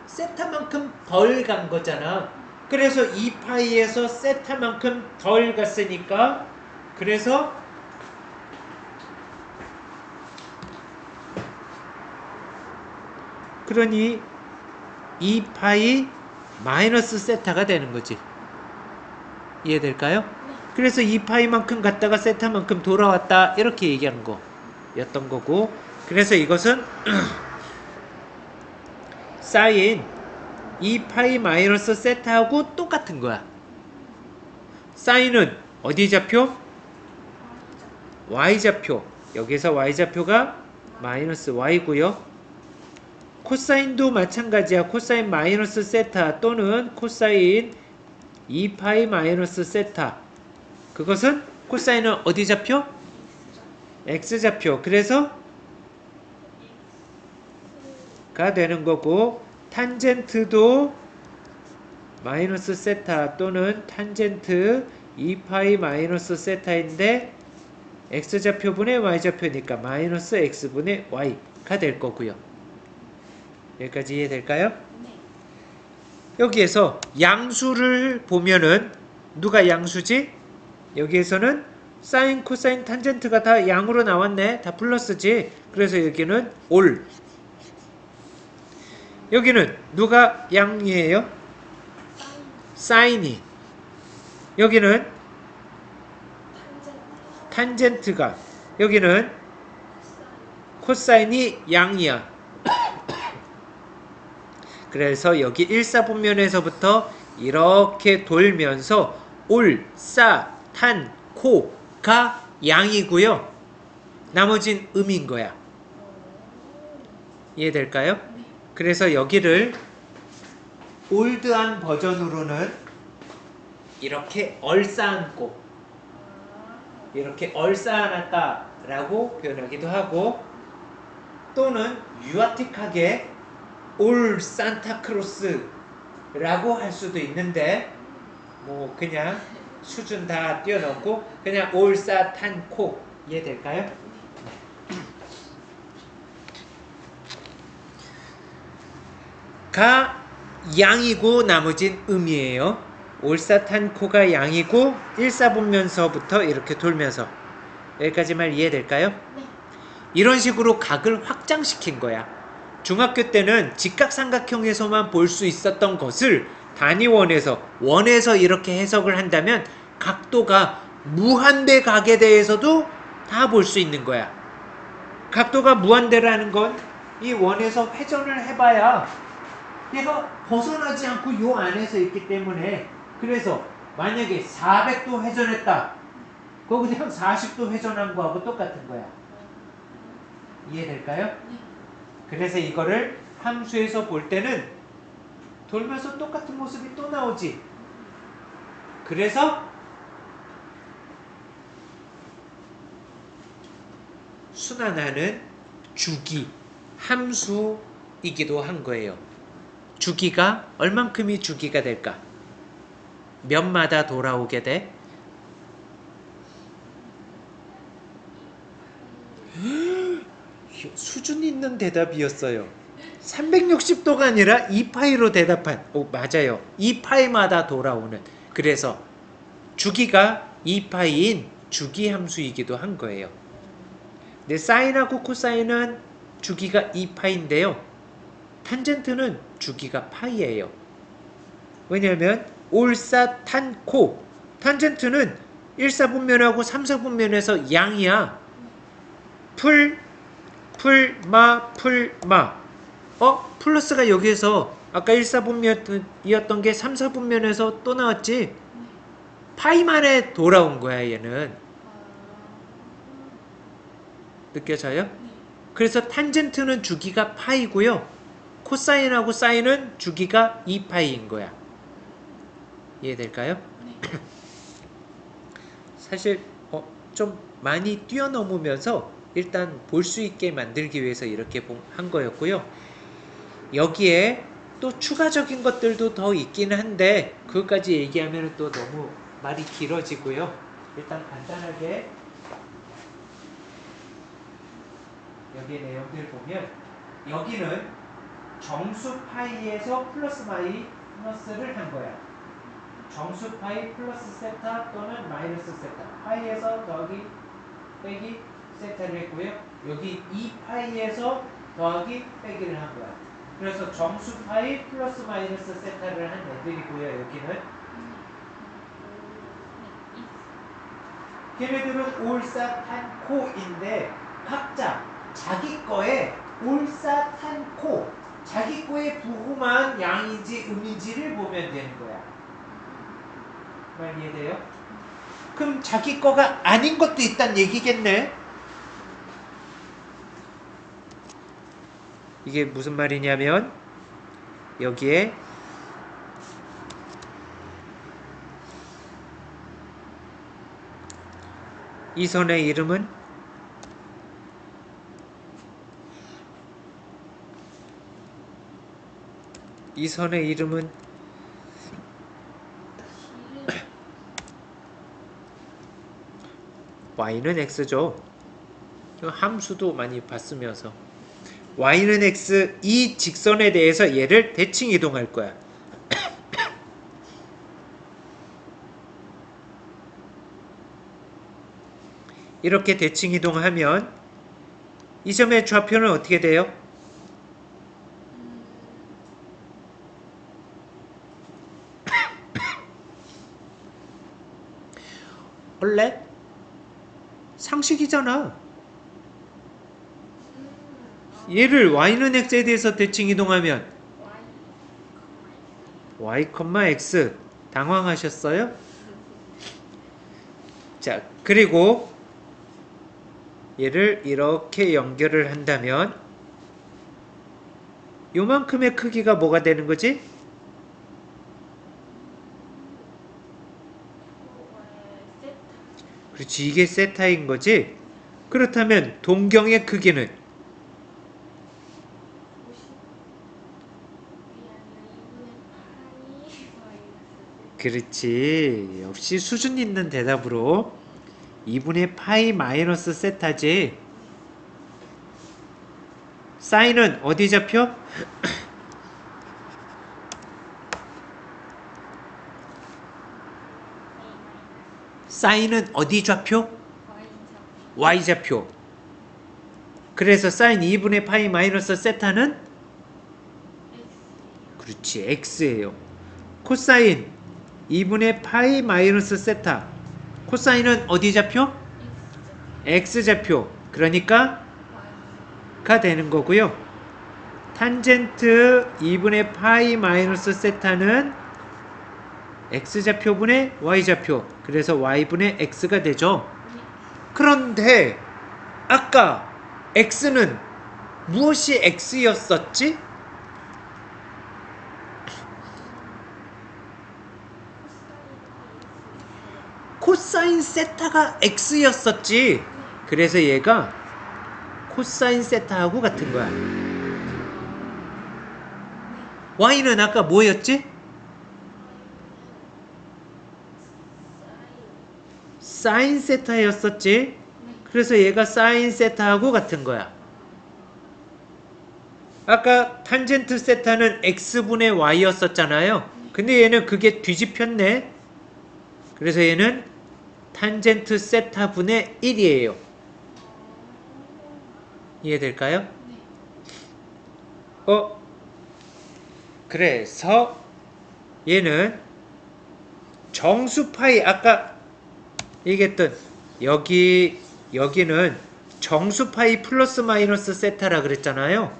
세타만큼 덜 간 거잖아. 그래서 2파이에서 세타만큼 덜 갔으니까, 그래서 그러니 2파이 마이너스 세타가 되는 거지. 이해될까요? 그래서 2파이만큼 갔다가 세타만큼 돌아왔다 이렇게 얘기하는 거였던 거고, 그래서 이것은 사인 2파이 마이너스 세타하고 똑같은 거야. 사인은 어디 좌표? y좌표. 여기서 y좌표가 마이너스 y고요. 코사인도 마찬가지야. 코사인 마이너스 세타 또는 코사인 2파이 마이너스 세타. 그것은 코사인은 어디 좌표? x좌표. 그래서 가 되는 거고, 탄젠트도 마이너스 세타 또는 탄젠트 2파이 마이너스 세타인데 x좌표분의 y좌표니까 마이너스 x분의 y가 될 거고요. 여기까지 이해될까요? 네. 여기에서 양수를 보면은 누가 양수지? 여기에서는 사인, 코사인, 탄젠트가 다 양으로 나왔네. 다 플러스지. 그래서 여기는 올. 여기는 누가 양이에요? 사인이. 여기는 탄젠트가. 여기는 코사인이 양이야. 그래서 여기 일사분면에서부터 이렇게 돌면서 올, 사, 탄, 코가 양이고요. 나머진 음인 거야. 이해될까요? 그래서 여기를 올드한 버전으로는 이렇게 얼싸안고 이렇게 얼싸안았다라고 표현하기도 하고 또는 유아틱하게 올 산타크로스라고 할 수도 있는데 뭐 그냥 수준 다 띄워놓고 그냥 올사탄코 이해될까요? 가 양이고 나머진 음이에요. 올사탄코가 양이고 일사분면서부터 이렇게 돌면서 여기까지 말 이해될까요? 네. 이런 식으로 각을 확장시킨 거야. 중학교 때는 직각삼각형에서만 볼 수 있었던 것을 단위원에서 원에서 이렇게 해석을 한다면 각도가 무한대 각에 대해서도 다 볼 수 있는 거야. 각도가 무한대라는 건 이 원에서 회전을 해봐야 얘가 벗어나지 않고 요 안에서 있기 때문에 그래서 만약에 400도 회전했다. 그거 그냥 40도 회전한 거하고 똑같은 거야. 이해될까요? 네. 그래서 이거를 함수에서 볼 때는 돌면서 똑같은 모습이 또 나오지. 그래서 순환하는 주기, 함수이기도 한 거예요. 주기가 얼만큼이 주기가 될까? 몇마다 돌아오게 돼? 수준 있는 대답이었어요. 360도가 아니라 2파이로 대답한. 맞아요. 2파이마다 돌아오는. 그래서 주기가 2파이인 주기 함수이기도 한 거예요. 근데 사인하고 코사인은 주기가 2파인데요. 탄젠트는 주기가 파이예요. 왜냐하면 올사탄코 탄젠트는 1사분면하고 3사분면에서 양이야. 풀마 플러스가 여기에서 아까 1사분면이었던 게 3사분면에서 또 나왔지. 파이만에 돌아온 거야 얘는. 느껴져요? 그래서 탄젠트는 주기가 파이고요. 코사인하고 사인은 주기가 2파이인 거야. 이해될까요? 사실 좀 많이 뛰어넘으면서 일단 볼 수 있게 만들기 위해서 이렇게 한 거였고요. 여기에 또 추가적인 것들도 더 있긴 한데 그것까지 얘기하면 또 너무 말이 길어지고요. 일단 간단하게 여기 내용들 보면 여기는 정수 파이에서 플러스 마이너스를 한 거야. 정수 파이 플러스 세타 또는 마이너스 세타. 파이에서 더하기 빼기 세타를 했고요. 여기 2파이에서 더하기 빼기를 한 거야. 그래서 정수 파이 플러스 마이너스 세타를 한 애들이고요. 여기는 걔네들은 올사탄코인데 각자 자기 거에 올사탄코 자기 거에 부호만 양인지 음인지를 보면 되는 거야. 말 이해돼요? 그럼 자기 거가 아닌 것도 있단 얘기겠네. 이게 무슨 말이냐면 여기에 이 선의 이름은 y는 x죠. 함수도 많이 봤으면서 y는 x 이 직선에 대해서 얘를 대칭 이동할 거야. 이렇게 대칭 이동하면 이 점의 좌표는 어떻게 돼요? 원래 상식이잖아. 얘를 y는 x에 대해서 대칭 이동하면 y, x 당황하셨어요? 자, 그리고 얘를 이렇게 연결을 한다면 요만큼의 크기가 뭐가 되는 거지? 그렇지, 이게 세타인 거지? 그렇다면 동경의 크기는? 그렇지. 역시 수준 있는 대답으로 2분의 파이 마이너스 세타지. 사인은 어디 좌표? 사인은 어디 좌표? Y좌표. 그래서 사인 2분의 파이 마이너스 세타는? 그렇지, X예요. 코사인 2분의 파이 마이너스 세타. 코사인은 어디 좌표? X좌표. 그러니까 가 되는 거고요. 탄젠트 2분의 파이 마이너스 세타는 X좌표분의 Y좌표. 그래서 Y분의 X가 되죠. 그런데 아까 X는 무엇이 X였었지? 코사인 세타가 X였었지. 그래서 얘가 코사인 세타하고 같은 거야. Y는 아까 뭐였지? 사인 세타였었지. 그래서 얘가 사인 세타하고 같은 거야. 아까 탄젠트 세타는 X분의 Y였었잖아요. 근데 얘는 그게 뒤집혔네. 그래서 얘는 탄젠트 세타분의 1이에요. 이해될까요? 그래서 얘는 정수 파이, 아까 얘기했던 여기는 정수 파이 플러스 마이너스 세타라 그랬잖아요.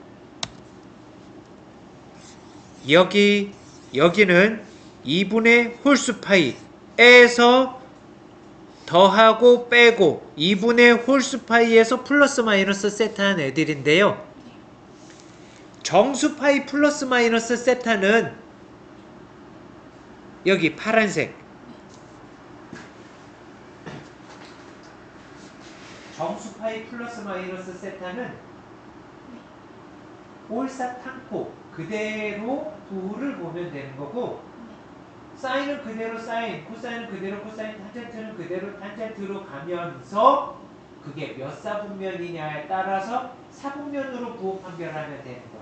여기는 2분의 홀수 파이에서 더하고 빼고 2분의 홀수 파이에서 플러스 마이너스 세타한 애들인데요. 정수 파이 플러스 마이너스 세타는 여기 파란색 정수 파이 플러스 마이너스 세타는 올사탕포 그대로 부호를 보면 되는 거고, 사인은 그대로 사인, 코사인은 그대로 코사인, 탄젠트는 그대로 탄젠트로 가면서 그게 몇 사분면이냐에 따라서 사분면으로 부호 판별하면 되는 거야.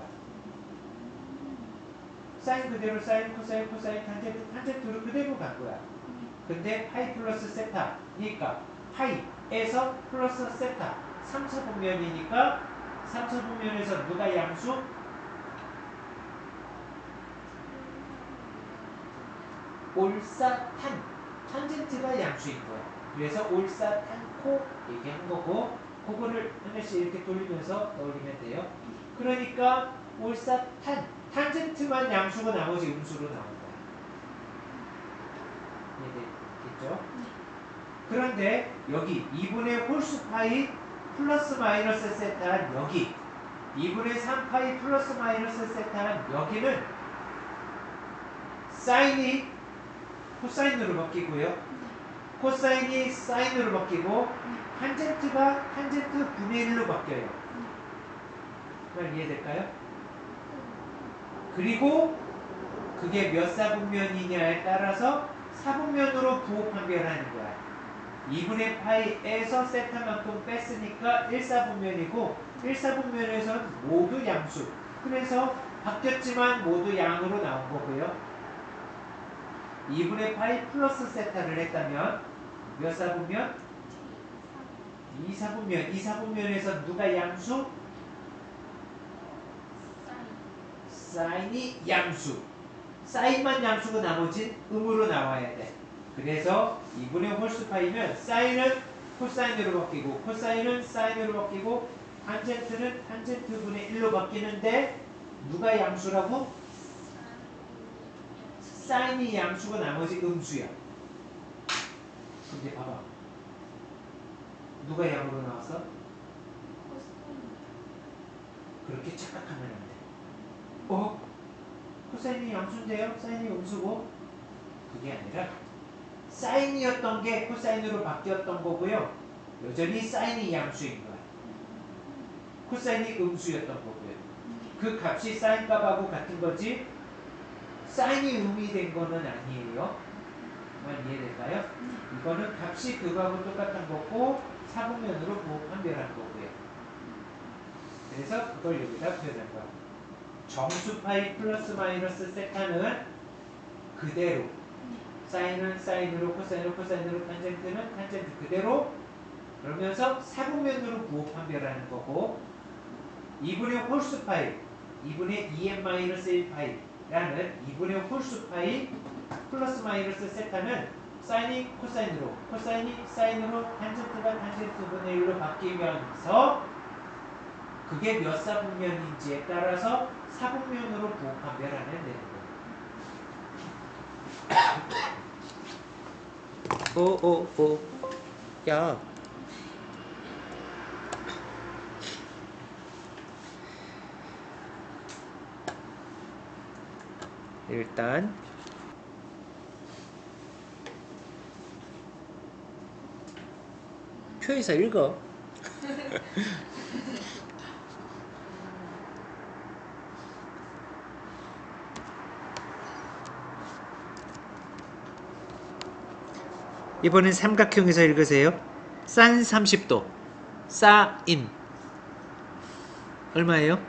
사인 그대로 사인, 코사인, 코사인, 탄젠트, 탄젠트로 그대로 간 거야. 근데 파이 플러스 세타니까 파이에서 플러스 세타 3차분면이니까 3차분면에서 누가 양수? 올사탄, 탄젠트가 양수인 거야. 그래서 올사탄코 얘기한 거고, 그거를 하나씩 이렇게 돌리면서 넣으면 돼요. 그러니까 올사탄, 탄젠트만 양수고 나머지 음수로 나온 거야. 이해됐죠? 그런데 여기 2분의 홀수 파이 플러스 마이너스 세타한 여기 2분의 3파이 플러스 마이너스 세타한 여기는 사인이 코사인으로 바뀌고요. 코사인이 사인으로 바뀌고 탄젠트가 탄젠트 분의 1로 바뀌어요. 그럼 이해될까요? 그리고 그게 몇 사분면이냐에 따라서 사분면으로 부호 판별하는 거야. 2분의 파이에서 세타만큼 뺐으니까 1사분면이고 1사분면에서는 모두 양수. 그래서 바뀌었지만 모두 양으로 나온 거고요. 2분의 파이 플러스 세타를 했다면 몇 사분면? 2사분면. 2사분면에서 누가 양수? 사인이 양수. 사인만 양수고 나머진 음으로 나와야 돼. 그래서 2분의 홀수 파이면 사인은 코사인으로 바뀌고 코사인은 사인으로 바뀌고 탄젠트는 탄젠트 분의 1로 바뀌는데 누가 양수라고? 사인이 양수고 나머지 음수야. 이제 봐봐. 누가 양으로 나왔어? 그렇게 착각하면 안 돼. 코사인이 양수인데요? 사인이 음수고? 그게 아니라 사인이었던 게 코사인으로 바뀌었던 거고요. 여전히 사인이 양수인 거야. 코사인이 음수였던 거고요. 그 값이 사인 값하고 같은 거지 사인이 음이 된 거는 아니에요. 정말 이해될까요? 이거는 값이 그거하고 똑같은 거고 사분면으로 판별한 거고요. 그래서 그걸 여기다 표현한 거야. 정수 파이 플러스 마이너스 세타는 그대로 사인은 사인으로 코사인으로 코사인으로 탄젠트는 탄젠트 그대로 그러면서 사분면으로 부호 판별하는 거고 2분의 홀수 파이 2분의 2n 마이너스 1 파이라는 2분의 홀수 파이 플러스 마이너스 세타는 사인이 코사인으로 코사인이 사인으로 탄젠트가 탄젠트 분의 1로 바뀌면서 그게 몇 사분면인지에 따라서 사분면으로 부호 판별하면 되는 거예요. 야. 일단 표에서 읽어. 이번엔 삼각형에서 읽으세요. 사인 30도 사인 얼마예요?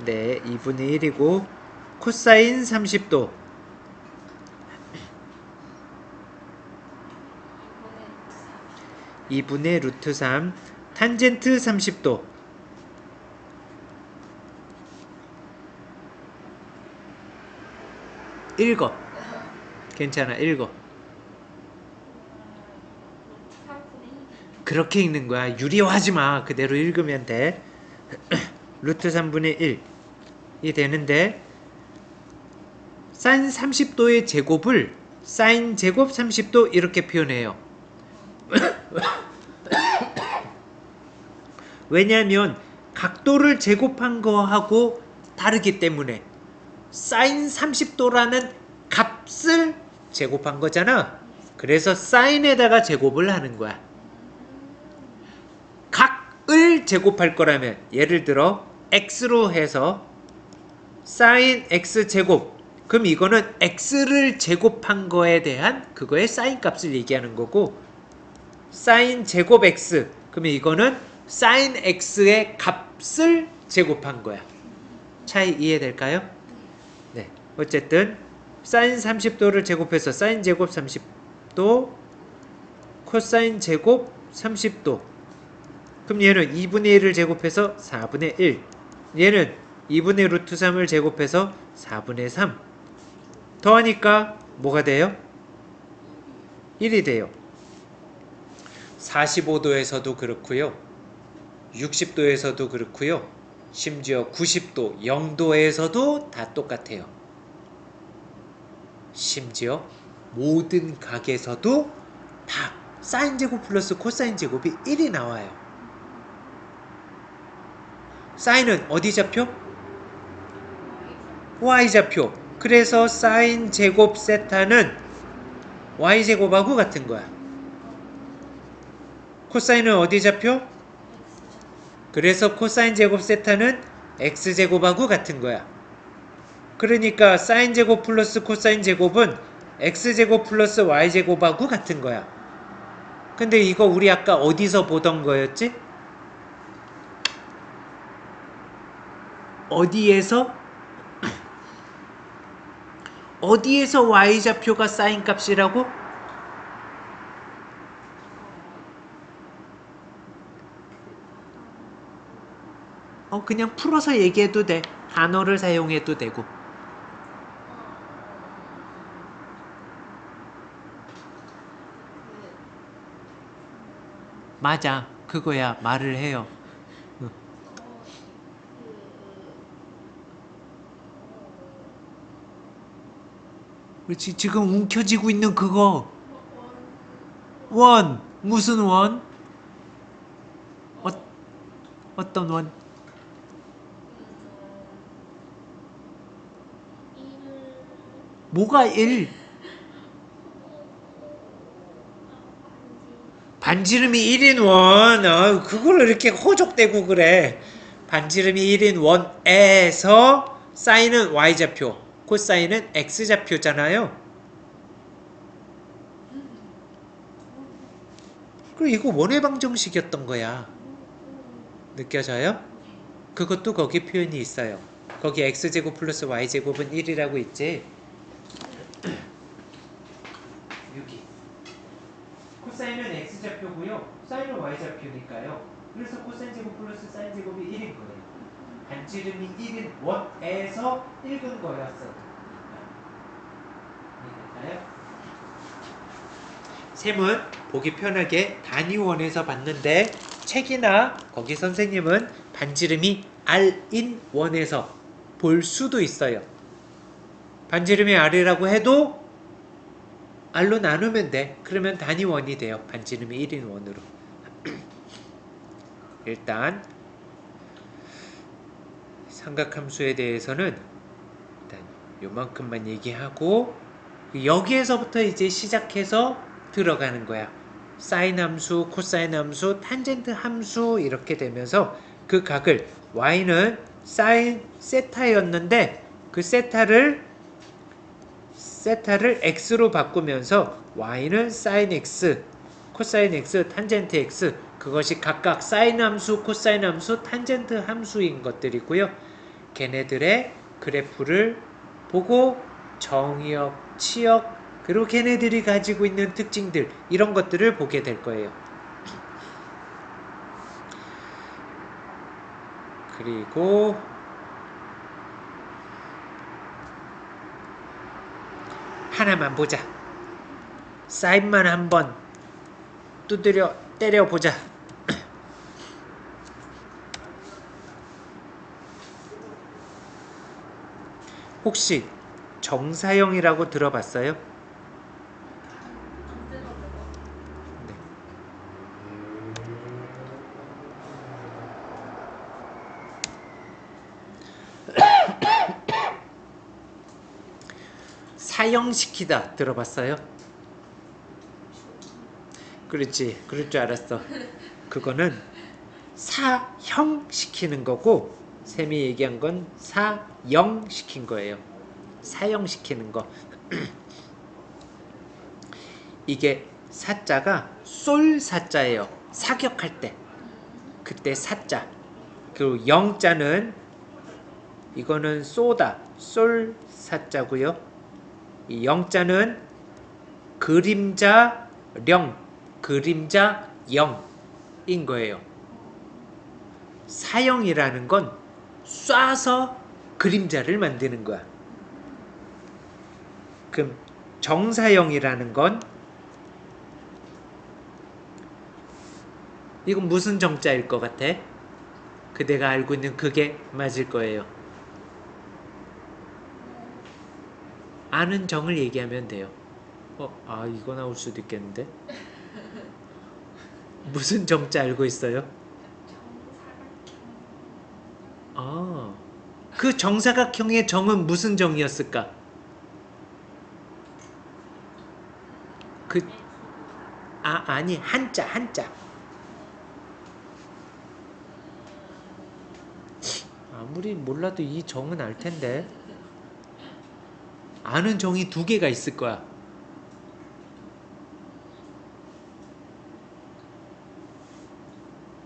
네, 2분의 1이고 코사인 30도 2분의 루트 3 탄젠트 30도 1거 괜찮아 1거 그렇게 읽는 거야. 유리화하지 마. 그대로 읽으면 돼. 루트 3분의 1이 되는데 사인 30도의 제곱을 사인 제곱 30도 이렇게 표현해요. 왜냐하면 각도를 제곱한 거하고 다르기 때문에 사인 30도라는 값을 제곱한 거잖아. 그래서 사인에다가 제곱을 하는 거야. 각을 제곱할 거라면 예를 들어 x로 해서 사인 x 제곱 그럼 이거는 x를 제곱한 거에 대한 그거의 사인 값을 얘기하는 거고 사인 제곱 x 그러면 이거는 사인 x의 값을 제곱한 거야. 차이 이해될까요? 네. 어쨌든 사인 30도를 제곱해서 사인 제곱 30도 코사인 제곱 30도 그럼 얘는 2분의 1을 제곱해서 4분의 1 얘는 2분의 루트 3을 제곱해서 4분의 3 더하니까 뭐가 돼요? 1이 돼요. 45도에서도 그렇고요. 60도에서도 그렇고요. 심지어 90도, 0도에서도 다 똑같아요. 심지어 모든 각에서도 다 사인 제곱 플러스 코사인 제곱이 1이 나와요. 사인은 어디 좌표? y좌표. 그래서 사인 제곱 세타는 y제곱하고 같은 거야. 코사인은 어디 좌표? 그래서 코사인 제곱 세타는 x제곱하고 같은 거야. 그러니까 사인 제곱 플러스 코사인 제곱은 x제곱 플러스 y제곱하고 같은 거야. 근데 이거 우리 아까 어디서 보던 거였지? 어디에서 y좌표가 사인 값이라고? 그냥 풀어서 얘기해도 돼. 단어를 사용해도 되고. 맞아. 그거야. 말을 해요. 그렇지. 지금 움켜쥐고 있는 그거. 원. 무슨 원? 어떤 원? 뭐가 1? 반지름이 1인 원. 그걸 이렇게 호적대고 그래. 반지름이 1인 원에서 사인은 y좌표, 코사인은 x좌표잖아요. 그리고 이거 원의 방정식이었던 거야. 느껴져요? 그것도 거기 표현이 있어요. 거기 x제곱 플러스 y제곱은 1이라고 있지. 여기 코사인은 x좌표고요. 사인은 y좌표니까요. 그래서 코사인 제곱 플러스 사인 제곱이 1인 거예요. 반지름이 1인 원에서 읽은 거였어. 이해될까요? 셈은 보기 편하게 단위원에서 봤는데 책이나 거기 선생님은 반지름이 R인 원에서 볼 수도 있어요. 반지름이 R이라고 해도 R로 나누면 돼. 그러면 단위원이 돼요. 반지름이 1인 원으로. 일단 삼각함수에 대해서는 일단 요만큼만 얘기하고 여기에서부터 이제 시작해서 들어가는 거야. 사인 함수, 코사인 함수, 탄젠트 함수 이렇게 되면서 그 각을 y는 사인 세타였는데 그 세타를 x로 바꾸면서 y는 사인 x, 코사인 x, 탄젠트 x 그것이 각각 사인 함수, 코사인 함수, 탄젠트 함수인 것들이고요. 걔네들의 그래프를 보고 정의역, 치역 그리고 걔네들이 가지고 있는 특징들 이런 것들을 보게 될 거예요. 그리고 하나만 보자. 사인만 한번 두드려 때려보자. 혹시 정사형이라고 들어봤어요? 네. 사형시키다 들어봤어요? 그렇지, 그럴 줄 알았어. 그거는 사형시키는 거고 쌤이 얘기한 건 사형시킨 거예요. 사형시키는 거. 이게 사자가 솔 사자예요. 사격할 때 그때 사자. 그리고 영자는 이거는 쏘다 솔 사자고요. 이 영자는 그림자 령 그림자 영인 거예요. 사형이라는 건 쏴서 그림자를 만드는 거야. 그럼 정사형이라는 건 이건 무슨 정자일 것 같아? 그대가 알고 있는 그게 맞을 거예요. 아는 정을 얘기하면 돼요. 이거 나올 수도 있겠는데? 무슨 정자 알고 있어요? 그 정사각형의 정은 무슨 정이었을까? 아니 한자. 아무리 몰라도 이 정은 알 텐데. 아는 정이 2개가 있을 거야.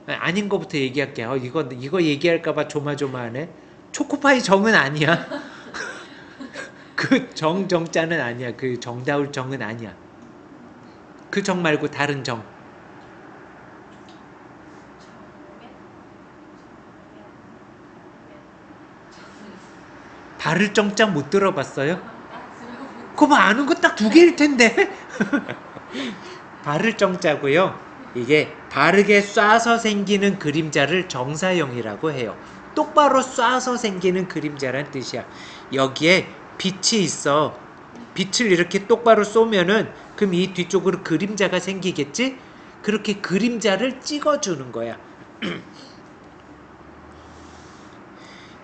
아닌 거부터 얘기할게. 이거 얘기할까봐 조마조마하네. 초코파이 정은 아니야. 그 정자는 아니야. 그 정다울 정은 아니야. 그 정 말고 다른 정. 바를 정자 못 들어봤어요? 그거 아는 거 딱 2개일 텐데. 바를 정자고요. 이게 바르게 쏴서 생기는 그림자를 정사형이라고 해요. 똑바로 쏴서 생기는 그림자란 뜻이야. 여기에 빛이 있어. 빛을 이렇게 똑바로 쏘면은 그럼 이 뒤쪽으로 그림자가 생기겠지? 그렇게 그림자를 찍어주는 거야.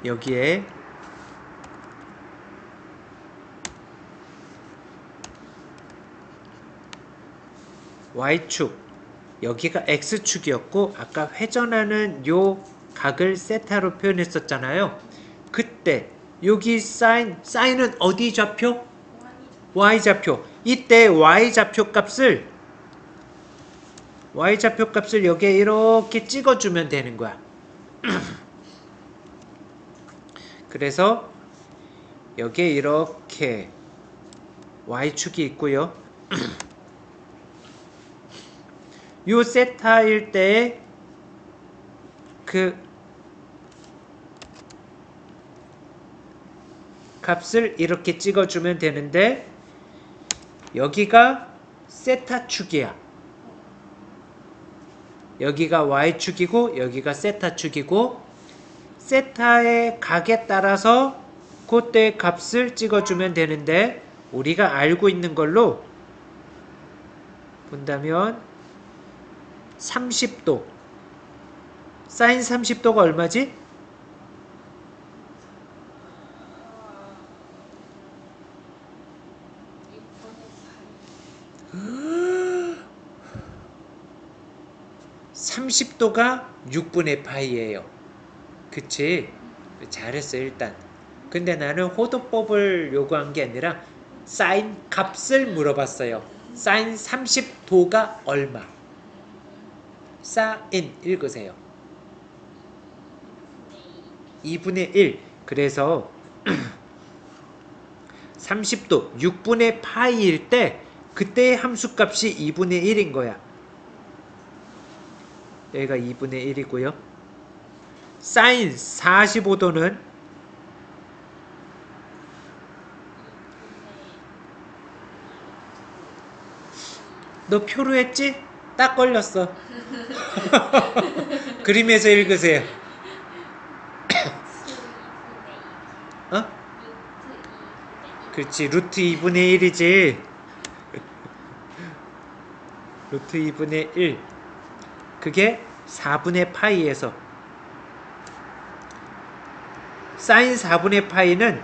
여기에 Y축, 여기가 X축이었고 아까 회전하는 요 각을 세타로 표현했었잖아요. 그때 여기 사인은 어디 좌표? Y좌표. 이때 Y좌표 값을 여기에 이렇게 찍어주면 되는 거야. 그래서 여기에 이렇게 Y축이 있고요. 요 세타일 때 그 값을 이렇게 찍어주면 되는데 여기가 세타축이야. 여기가 Y축이고 여기가 세타축이고 세타의 각에 따라서 그때 값을 찍어주면 되는데 우리가 알고 있는 걸로 본다면 30도 사인 30도가 얼마지? 30도가 6분의 파이예요. 그치? 잘했어 일단. 근데 나는 호도법을 요구한 게 아니라 사인 값을 물어봤어요. 사인 30도가 얼마? 사인 읽으세요. 2분의 1. 그래서 30도 6분의 파이일 때 그때의 함수값이 2분의 1인 거야. 여기가 2분의 1이고요. 사인 45도는 너 표로 했지? 딱 걸렸어. 그림에서 읽으세요. 어? 그렇지. 루트 2분의 1이지. 루트 2분의 1. 그게 4분의 파이에서 사인 4분의 파이는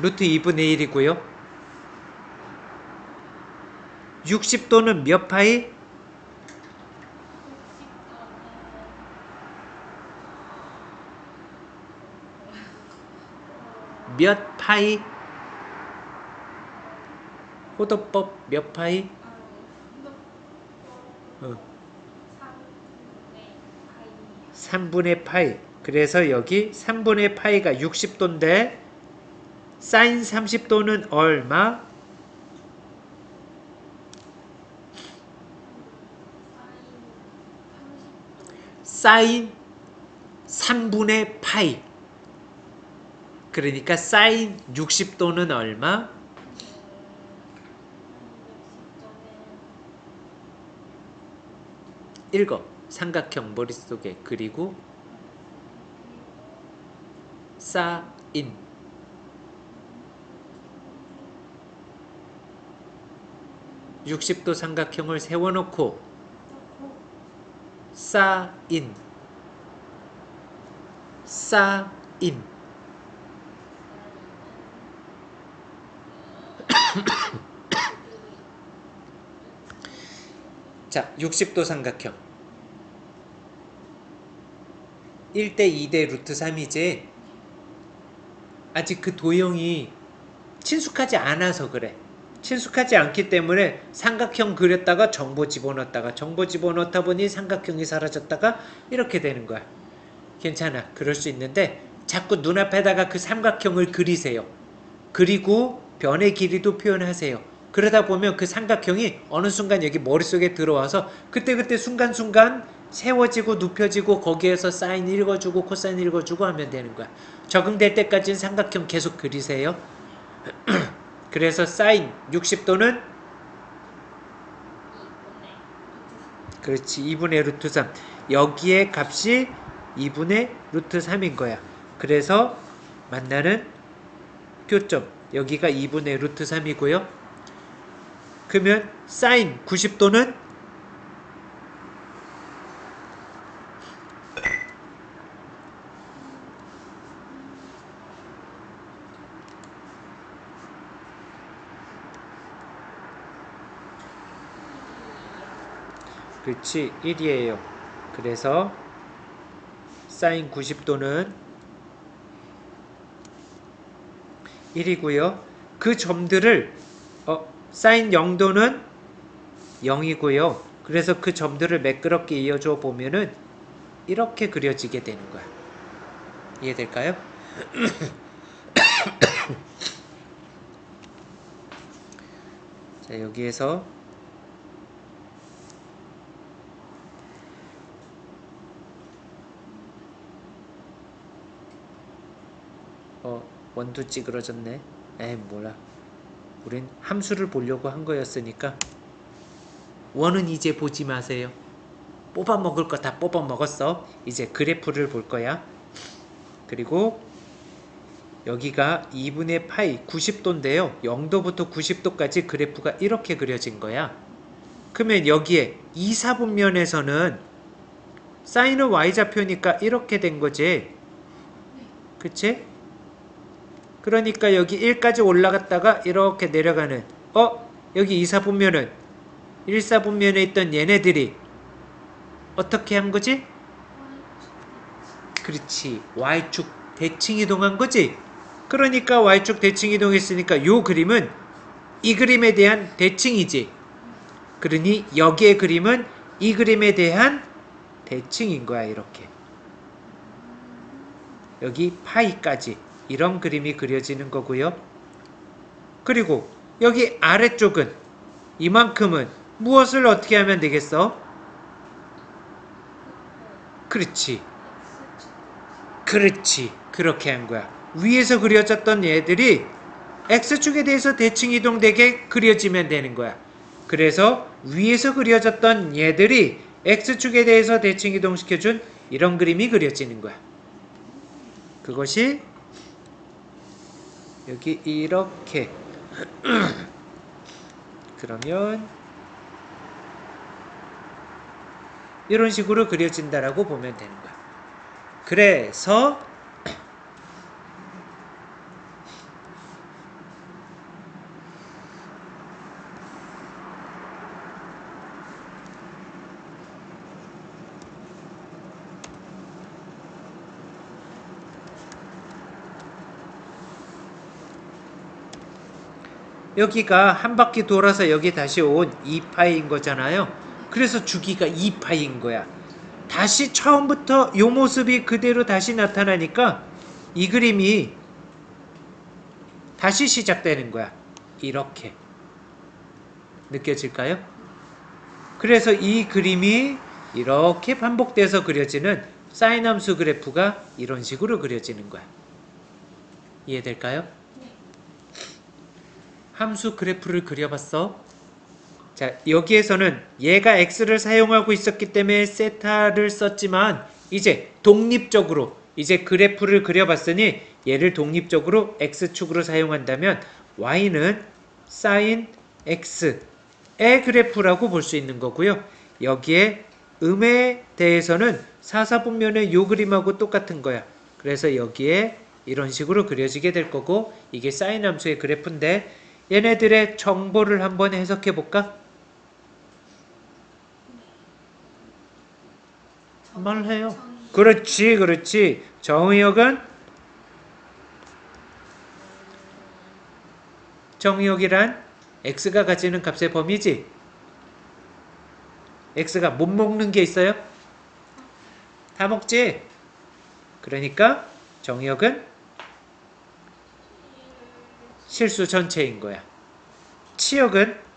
루트 2분의 1이고요. 60도는 몇 파이? 몇 파이? 호도법 몇 파이? 3분의 파이. 그래서 여기 3분의 파이가 60도인데 사인 30도는 얼마? 사인 3분의 파이. 그러니까 사인 60도는 얼마? 읽어. 삼각형 머릿속에 그리고 사인 60도 삼각형을 세워놓고 사인 자, 60도 삼각형 1대 2대 루트 3이지 아직 그 도형이 친숙하지 않아서 그래. 친숙하지 않기 때문에 삼각형 그렸다가 정보 집어넣다 보니 삼각형이 사라졌다가 이렇게 되는 거야. 괜찮아. 그럴 수 있는데 자꾸 눈앞에다가 그 삼각형을 그리세요. 그리고 변의 길이도 표현하세요. 그러다 보면 그 삼각형이 어느 순간 여기 머릿속에 들어와서 그때그때 순간순간 세워지고 눕혀지고 거기에서 사인 읽어주고 코사인 읽어주고 하면 되는 거야. 적응될 때까지는 삼각형 계속 그리세요. 그래서 사인 60도는 그렇지 2분의 루트 3 여기에 값이 2분의 루트 3인 거야. 그래서 만나는 교점 여기가 2분의 루트 3이고요. 그러면 사인 90도는 그렇지 1이에요. 그래서 사인 90도는 1이고요. 그 점들을 사인 0도는 0이고요. 그래서 그 점들을 매끄럽게 이어줘 보면은 이렇게 그려지게 되는 거야. 이해될까요? 자, 여기에서 원도 찌그러졌네. 에이 몰라. 우린 함수를 보려고 한 거였으니까 원은 이제 보지 마세요. 뽑아 먹을 거 다 뽑아 먹었어. 이제 그래프를 볼 거야. 그리고 여기가 2분의 파이 90도인데요. 0도부터 90도까지 그래프가 이렇게 그려진 거야. 그러면 여기에 2, 4분면에서는 사인은 y좌표니까 이렇게 된 거지. 그치? 그러니까 여기 1까지 올라갔다가 이렇게 내려가는 여기 2, 4분면은 1, 4분면에 있던 얘네들이 어떻게 한 거지? 그렇지. y축 대칭 이동한 거지? 그러니까 y축 대칭 이동했으니까 요 그림은 이 그림에 대한 대칭이지. 그러니 여기의 그림은 이 그림에 대한 대칭인 거야. 이렇게 여기 파이까지 이런 그림이 그려지는 거고요. 그리고 여기 아래쪽은 이만큼은 무엇을 어떻게 하면 되겠어? 그렇지. 그렇지. 그렇게 한 거야. 위에서 그려졌던 얘들이 X축에 대해서 대칭 이동되게 그려지면 되는 거야. 그래서 위에서 그려졌던 얘들이 X축에 대해서 대칭 이동시켜준 이런 그림이 그려지는 거야. 그것이 여기 이렇게 그러면 이런 식으로 그려진다라고 보면 되는 거야. 그래서 여기가 한 바퀴 돌아서 여기 다시 온 2파이인 거잖아요. 그래서 주기가 2파이인 거야. 다시 처음부터 이 모습이 그대로 다시 나타나니까 이 그림이 다시 시작되는 거야. 이렇게 느껴질까요? 그래서 이 그림이 이렇게 반복돼서 그려지는 사인 함수 그래프가 이런 식으로 그려지는 거야. 이해될까요? 함수 그래프를 그려봤어? 자, 여기에서는 얘가 x를 사용하고 있었기 때문에 세타를 썼지만 이제 독립적으로 이제 그래프를 그려봤으니 얘를 독립적으로 x축으로 사용한다면 y는 sin x의 그래프라고 볼 수 있는 거고요. 여기에 음에 대해서는 4, 4분면의 요 그림하고 똑같은 거야. 그래서 여기에 이런 식으로 그려지게 될 거고 이게 사인 함수의 그래프인데 얘네들의 정보를 한번 해석해 볼까? 말해요. 그렇지, 그렇지. 정의역은 정의역이란 x가 가지는 값의 범위지. x가 못 먹는 게 있어요? 다 먹지. 그러니까 정의역은 실수 전체인 거야. 치역은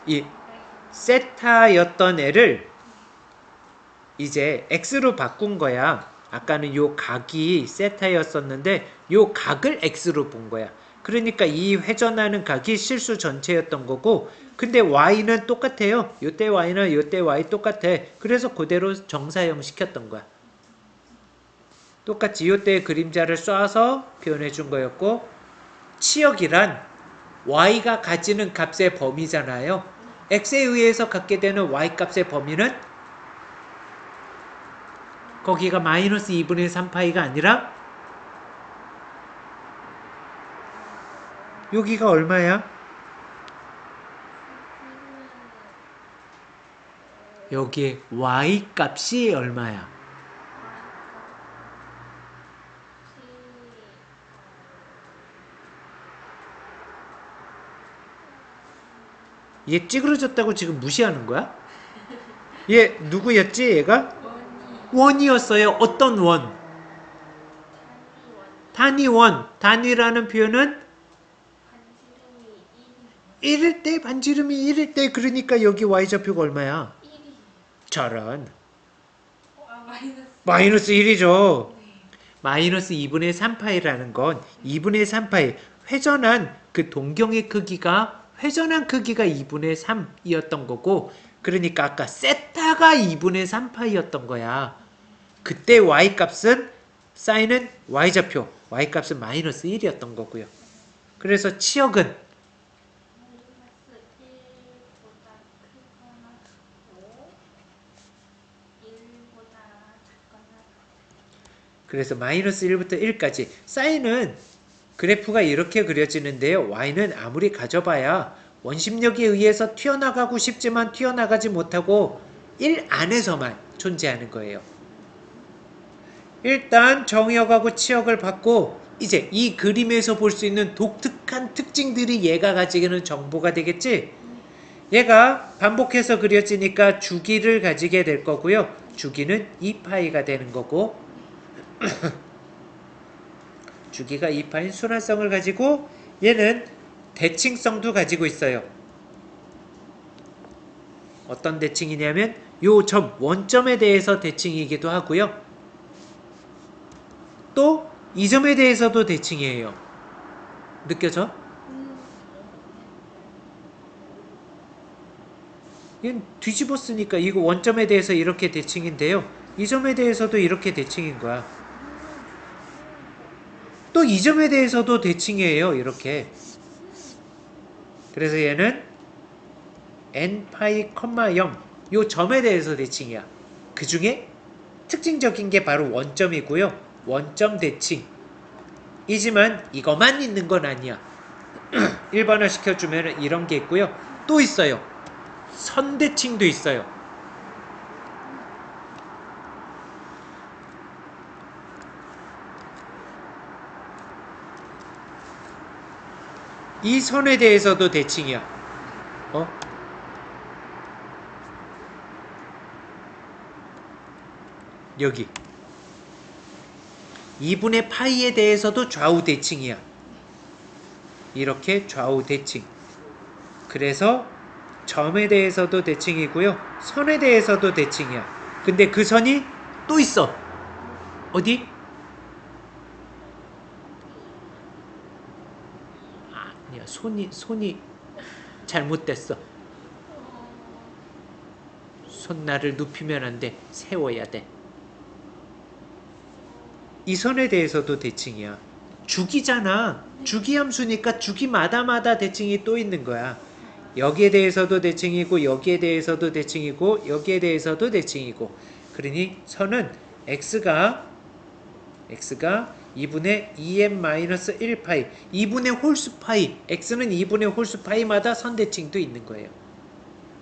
이 세타였던 애를 이제 x로 바꾼 거야. 아까는 요 각이 세타였었는데 요 각을 x로 본 거야. 그러니까 이 회전하는 각이 실수 전체였던 거고 근데 y는 똑같아요. 요때 y는 요때 y 똑같아. 그래서 그대로 정사형 시켰던 거야. 똑같이 요때 그림자를 쏴서 표현해 준 거였고 치역이란 y가 가지는 값의 범위잖아요. x에 의해서 갖게 되는 y값의 범위는 거기가 마이너스 2분의 3파이가 아니라 여기가 얼마야? 여기에 y값이 얼마야? 얘 찌그러졌다고 지금 무시하는 거야? 얘 누구였지 얘가? 원이었어요. 어떤 원? 단위원. 단위라는 표현은 1일 때 반지름이 1일 때 그러니까 여기 y좌표가 얼마야? 저런. 마이너스 1이죠. 마이너스 2분의 3파이라는 건 2분의 3파이 회전한 그 동경의 크기가 회전한 크기가 2분의 3이었던 거고 그러니까 아까 세타가 2분의 3파이였던 거야. 그때 y값은 사인은 y좌표 y값은 마이너스 1이었던 거고요. 그래서 치역은 그래서 마이너스 1부터 1까지 사인은 그래프가 이렇게 그려지는데요. y는 아무리 가져봐야 원심력에 의해서 튀어나가고 싶지만 튀어나가지 못하고 1 안에서만 존재하는 거예요. 일단 정역하고 치역을 받고 이제 이 그림에서 볼 수 있는 독특한 특징들이 얘가 가지는 정보가 되겠지? 얘가 반복해서 그려지니까 주기를 가지게 될 거고요. 주기는 2파이가 되는 거고 주기가 2파인 순환성을 가지고 얘는 대칭성도 가지고 있어요. 어떤 대칭이냐면 요 점, 원점에 대해서 대칭이기도 하고요. 또 이 점에 대해서도 대칭이에요. 느껴져? 이건 뒤집어 쓰니까 이거 원점에 대해서 이렇게 대칭인데요. 이 점에 대해서도 이렇게 대칭인 거야. 또 이 점에 대해서도 대칭이에요. 이렇게. 그래서 얘는 n파이, 0 요 점에 대해서 대칭이야. 그 중에 특징적인 게 바로 원점이고요. 원점 대칭. 이지만 이것만 있는 건 아니야. 일반화 시켜주면 이런 게 있고요. 또 있어요. 선대칭도 있어요. 이 선에 대해서도 대칭이야. 여기 2분의 파이에 대해서도 좌우 대칭이야. 이렇게 좌우 대칭. 그래서 점에 대해서도 대칭이고요. 선에 대해서도 대칭이야. 근데 그 선이 또 있어. 어디? 아니야. 손이 잘못됐어. 손날을 눕히면 안 돼. 세워야 돼. 이 선에 대해서도 대칭이야. 주기잖아. 주기함수니까 주기마다 대칭이 또 있는 거야. 여기에 대해서도 대칭이고 여기에 대해서도 대칭이고 여기에 대해서도 대칭이고 그러니 선은 x가 2분의 2n-1파이 2분의 홀수파이 x는 2분의 홀수파이마다 선대칭도 있는 거예요.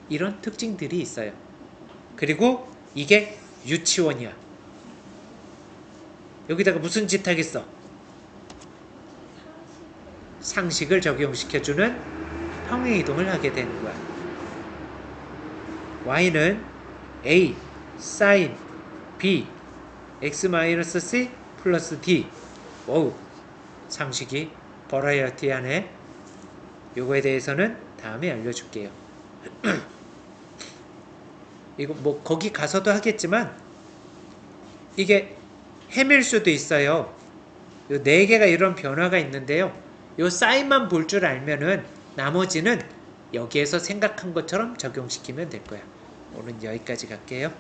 이런 특징들이 있어요. 그리고 이게 유치원이야. 여기다가 무슨 짓 하겠어? 상식을 적용시켜주는 평행이동을 하게 되는 거야. y는 a sin b x-c 플러스 d. 오우, 상식이 버라이어티하네. 요거에 대해서는 다음에 알려줄게요. 이거 뭐 거기 가서도 하겠지만 이게 헤맬 수도 있어요. 요 4개가 이런 변화가 있는데요. 요 사인만 볼 줄 알면은 나머지는 여기에서 생각한 것처럼 적용시키면 될 거야. 오늘 여기까지 갈게요.